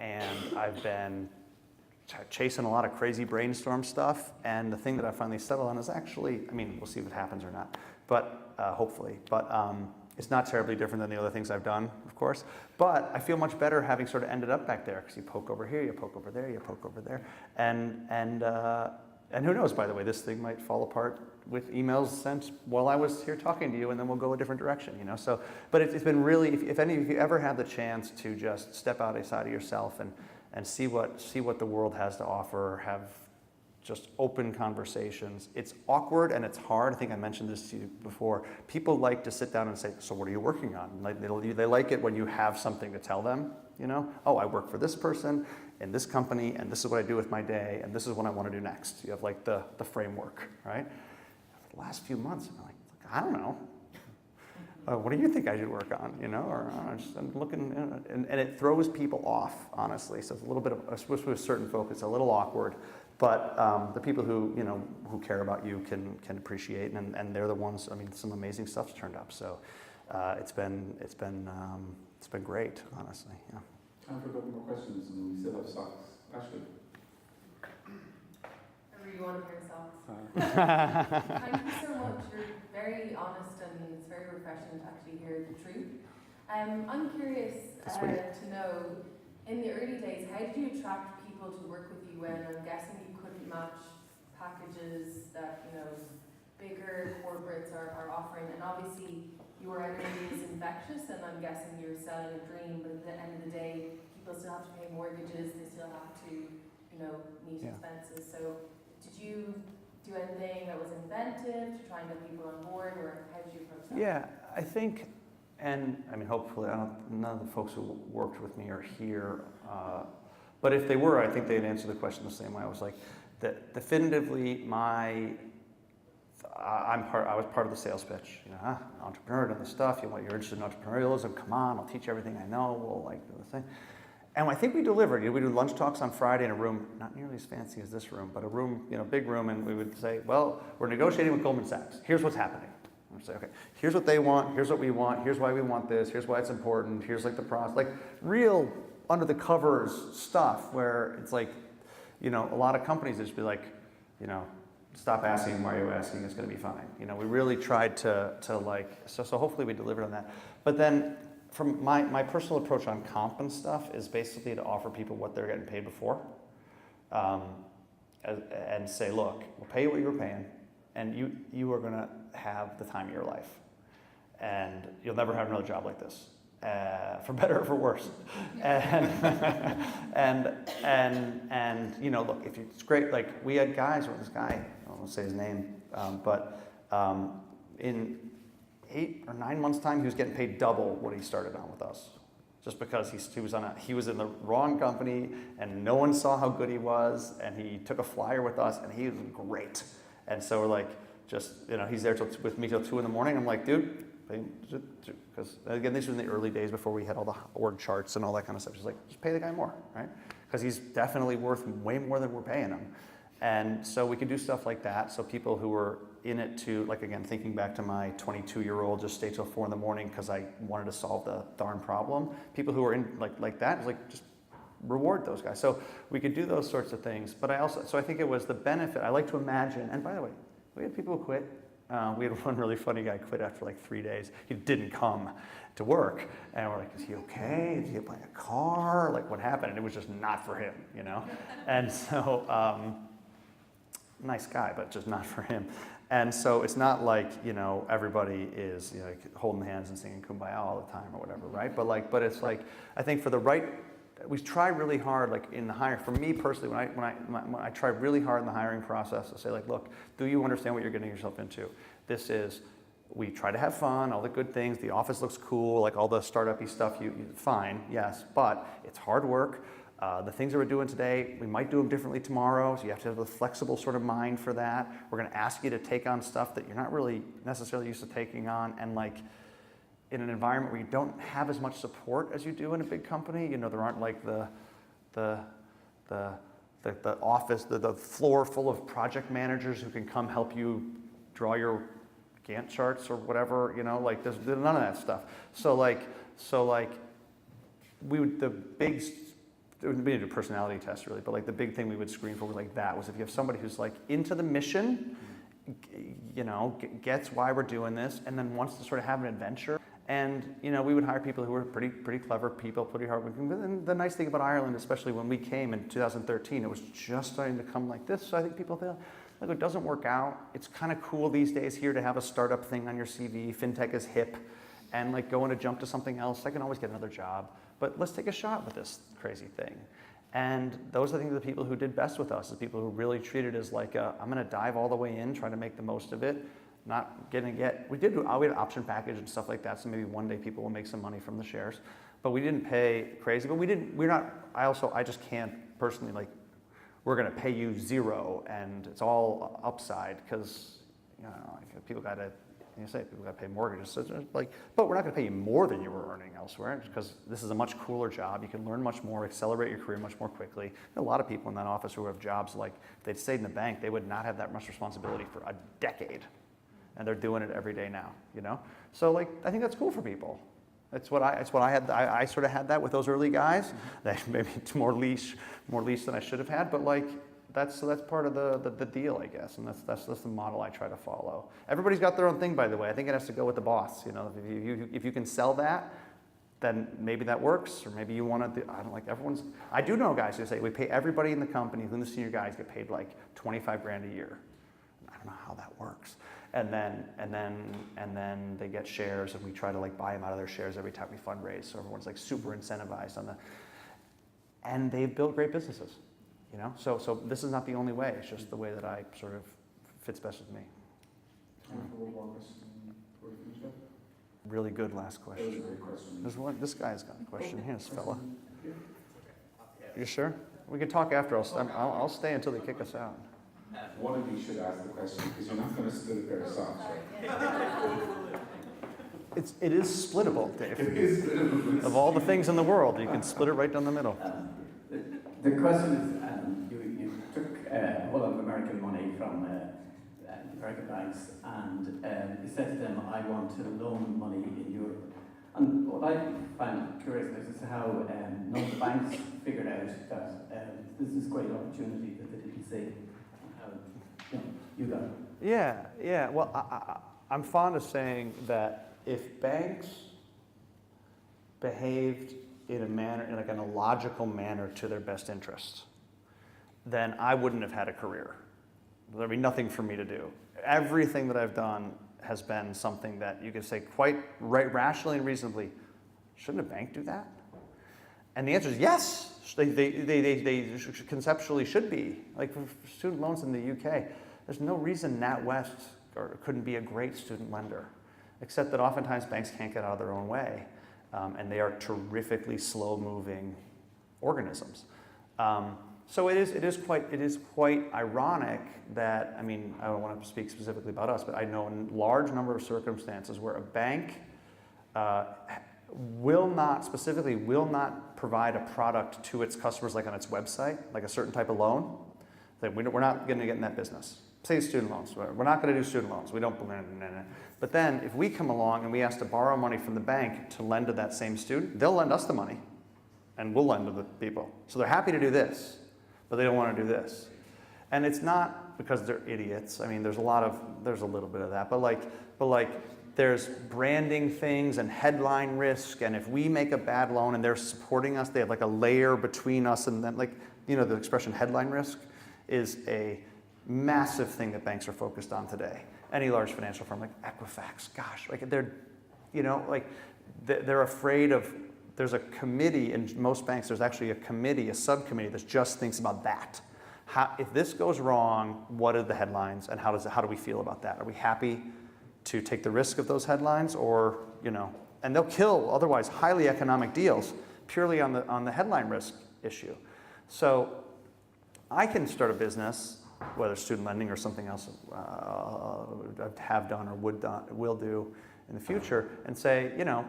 S3: and I've been chasing a lot of crazy brainstorm stuff. And the thing that I finally settled on is actually, I mean, we'll see if it happens or not, but hopefully, but. It's not terribly different than the other things I've done, of course, but I feel much better having sort of ended up back there, because you poke over here, you poke over there, you poke over there, and who knows, by the way, this thing might fall apart with emails sent while I was here talking to you, and then we'll go a different direction, you know. So, but it's been really, if any of you ever had the chance to just step outside of yourself and see what the world has to offer, have just open conversations. It's awkward and it's hard. I think I mentioned this to you before. People like to sit down and say, so what are you working on? Like they like it when you have something to tell them, you know? Oh, I work for this person in this company, and this is what I do with my day, and this is what I want to do next. You have like the framework, right? For the last few months, I'm like, I don't know. What do you think I should work on, you know? Or I'm looking, and it throws people off, honestly. So it's a little bit of, with a certain focus, a little awkward. But the people who care about you can appreciate, and they're the ones. I mean, some amazing stuff's turned up. So it's been great, honestly. Yeah.
S1: Time for a couple more questions, and we still have socks. Ashley.
S6: I really want to hear socks. Thank you so much. You're very honest, and it's very refreshing to actually hear the truth. I'm curious to know, in the early days, how did you attract people to work with you when I'm guessing you couldn't match packages that, you know, bigger corporates are offering? And obviously your energy is infectious, and I'm guessing you're selling a dream, but at the end of the day, people still have to pay mortgages, they still have to, you know, meet expenses. So did you do anything that was inventive to try and get people on board, or how did you approach that?
S3: Yeah, I think, and I mean, hopefully, none of the folks who worked with me are here, but if they were, I think they'd answer the question the same way. I was like, definitively, I was part of the sales pitch. You know, entrepreneur and the stuff. You're interested in entrepreneurialism. Come on, I'll teach you everything I know. We'll like do the thing. And I think we delivered. We do lunch talks on Friday in a room, not nearly as fancy as this room, but a room, big room, and we would say, well, we're negotiating with Goldman Sachs. Here's what's happening. And we'd say, okay, here's what they want. Here's what we want. Here's why we want this. Here's why it's important. Here's like the process, like real under the covers stuff where it's like, a lot of companies just be like, stop asking, why are you asking, it's going to be fine. We really tried to like, so hopefully we delivered on that. But then from my personal approach on comp and stuff is basically to offer people what they're getting paid before, and say, look, we'll pay you what you were paying, and you are going to have the time of your life. And you'll never have another job like this. For better or for worse, and look, if it's great. Like we had guys with this guy, I won't say his name, but in 8 or 9 months' time, he was getting paid double what he started on with us, just because he was in the wrong company, and no one saw how good he was, and he took a flyer with us, and he was great, and so we're like, he's there with me till 2 in the morning. I'm like, dude. Because again, these were in the early days before we had all the org charts and all that kind of stuff. Just like, just pay the guy more, right? Because he's definitely worth way more than we're paying him. And so we could do stuff like that. So people who were in it to, like again, thinking back to my 22-year-old, just stay till 4 in the morning because I wanted to solve the darn problem. People who are in like that, it's like just reward those guys. So we could do those sorts of things. But I think it was the benefit. I like to imagine, and by the way, we had people who quit. We had one really funny guy quit after like 3 days. He didn't come to work. And we're like, is he okay? Did he buy a car? Like, what happened? And it was just not for him, you know? And so, nice guy, but just not for him. And so it's not like, you know, everybody is, you know, like holding hands and singing Kumbaya all the time or whatever, right? But it's like, I think for the right, we try really hard, like in the hiring. For me personally, when I try really hard in the hiring process to say, like, look, do you understand what you're getting yourself into? This is, we try to have fun, all the good things. The office looks cool, like all the startup-y stuff. Fine, yes, but it's hard work. The things that we're doing today, we might do them differently tomorrow, so you have to have a flexible sort of mind for that. We're going to ask you to take on stuff that you're not really necessarily used to taking on, and like in an environment where you don't have as much support as you do in a big company. You know, there aren't like the office, the floor full of project managers who can come help you draw your Gantt charts or whatever. You know, like there's none of that stuff. So we would it wouldn't be a personality test really, but like the big thing we would screen for was like that was if you have somebody who's like into the mission, you know, gets why we're doing this, and then wants to sort of have an adventure. And you know, we would hire people who were pretty clever people, pretty hardworking. And the nice thing about Ireland, especially when we came in 2013, it was just starting to come like this. So I think people feel like it doesn't work out. It's kind of cool these days here to have a startup thing on your CV. FinTech is hip, and like going to jump to something else. I can always get another job. But let's take a shot with this crazy thing. And those are the people who did best with us, the people who really treated it as like, I'm going to dive all the way in, try to make the most of it, not going to get, we had an option package and stuff like that, so maybe one day people will make some money from the shares. But we didn't pay crazy, but I just can't personally, like, we're going to pay you zero and it's all upside because, you know, like, people got to pay mortgages. So it's like, but we're not going to pay you more than you were earning elsewhere because this is a much cooler job. You can learn much more, accelerate your career much more quickly. There are a lot of people in that office who have jobs like if they'd stayed in the bank, they would not have that much responsibility for a decade. And they're doing it every day now, you know? So like, I think that's cool for people. It's what I had. I sort of had that with those early guys. That maybe it's more leash than I should have had, but like, that's part of the deal, I guess, and that's the model I try to follow. Everybody's got their own thing, by the way. I think it has to go with the boss. You know, if you can sell that, then maybe that works, or maybe you want to do. I don't like everyone's. I do know guys who say we pay everybody in the company, including the senior guys, get paid like 25 grand a year. I don't know how that works. And then they get shares, and we try to like buy them out of their shares every time we fundraise. So everyone's like super incentivized on and they've built great businesses. You know, so this is not the only way. It's just the way that I sort of fits best with me. Really good last question. There's one. This guy's got a question. Here, this fella. You sure? We can talk after. I'll stay until they kick us out.
S1: One of you should ask the question because you're not going to split a pair of socks, right?
S3: It is splittable, Dave.
S1: It is splittable.
S3: Of all the things in the world, you can split it right down the middle.
S7: The question is, you took a whole lot of American money from American banks, and you said to them, I want to loan money in Europe. And what I find curious is how none of the banks figured out that this is a great opportunity that they didn't see. How you got it.
S3: Yeah. Well, I'm fond of saying that if banks behaved in a logical manner to their best interests, then I wouldn't have had a career. There'd be nothing for me to do. Everything that I've done has been something that you could say quite rationally and reasonably, shouldn't a bank do that? And the answer is yes, they conceptually should be. Like for student loans in the UK, there's no reason NatWest couldn't be a great student lender, except that oftentimes banks can't get out of their own way. And they are terrifically slow-moving organisms. So it is quite ironic that, I mean, I don't want to speak specifically about us, but I know a large number of circumstances where a bank will not provide a product to its customers like on its website, like a certain type of loan. That we're not going to get in that business. Say student loans. We're not going to do student loans. We don't believe in it. But then if we come along and we ask to borrow money from the bank to lend to that same student, they'll lend us the money and we'll lend to the people. So they're happy to do this, but they don't want to do this. And it's not because they're idiots. I mean, there's a little bit of that, but like there's branding things and headline risk, and if we make a bad loan and they're supporting us, they have like a layer between us and then, like, you know, the expression headline risk is a massive thing that banks are focused on today. Any large financial firm like Equifax, gosh, like they're, you know, like they're afraid of, there's a committee in most banks, there's actually a committee, a subcommittee that just thinks about that. If this goes wrong, what are the headlines and how do we feel about that? Are we happy to take the risk of those headlines, or, you know, and they'll kill otherwise highly economic deals purely on the headline risk issue. So I can start a business, whether student lending or something else I have done or will do in the future, and say, you know,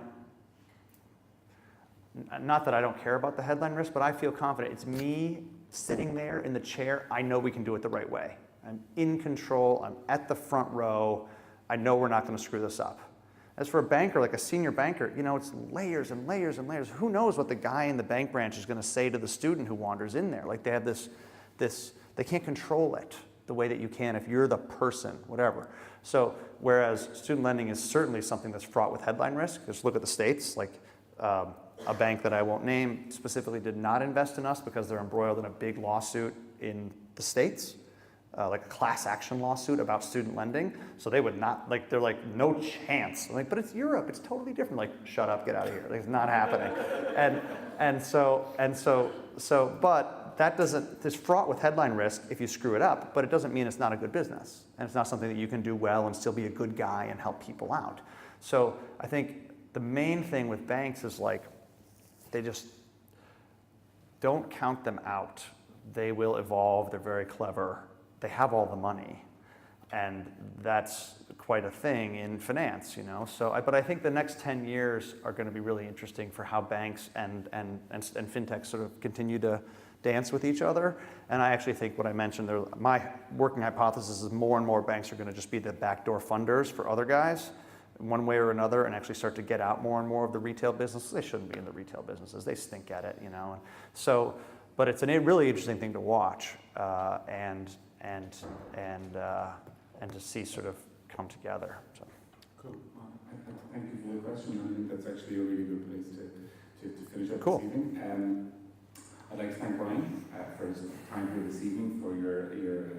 S3: not that I don't care about the headline risk, but I feel confident. It's me sitting there in the chair. I know we can do it the right way. I'm in control. I'm at the front row. I know we're not going to screw this up. As for a banker, like a senior banker, you know, it's layers and layers and layers. Who knows what the guy in the bank branch is going to say to the student who wanders in there? Like they have this, they can't control it the way that you can if you're the person, whatever. So whereas student lending is certainly something that's fraught with headline risk, just look at the States, like a bank that I won't name specifically did not invest in us because they're embroiled in a big lawsuit in the States. Like a class action lawsuit about student lending. So they would not, like, they're like, no chance. I'm like, but it's Europe, it's totally different. Like, shut up, get out of here. Like, it's not happening. But that doesn't, it's fraught with headline risk if you screw it up, but it doesn't mean it's not a good business. And it's not something that you can do well and still be a good guy and help people out. So I think the main thing with banks is like, they just don't count them out. They will evolve, they're very clever. They have all the money, and that's quite a thing in finance, you know. So, but I think the next 10 years are going to be really interesting for how banks and fintechs sort of continue to dance with each other. And I actually think what I mentioned there, my working hypothesis is more and more banks are going to just be the backdoor funders for other guys, one way or another, and actually start to get out more and more of the retail business. They shouldn't be in the retail businesses; they stink at it, you know. And so, but it's a really interesting thing to watch, and to see sort of come together. So.
S1: Cool. Well, thank you for the question. I think that's actually a really good place to finish up
S3: Cool.
S1: this evening. I'd like to thank Brian for his time here this evening, for your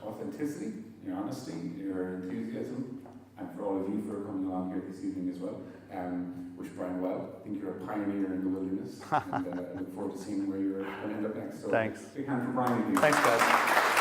S1: authenticity, your honesty, your enthusiasm, and for all of you for coming along here this evening as well. Wish Brian well. I think you're a pioneer in the wilderness, and I look forward to seeing where you're going to end up next. So
S3: Thanks.
S1: Big hand for Brian.
S3: Thanks, guys.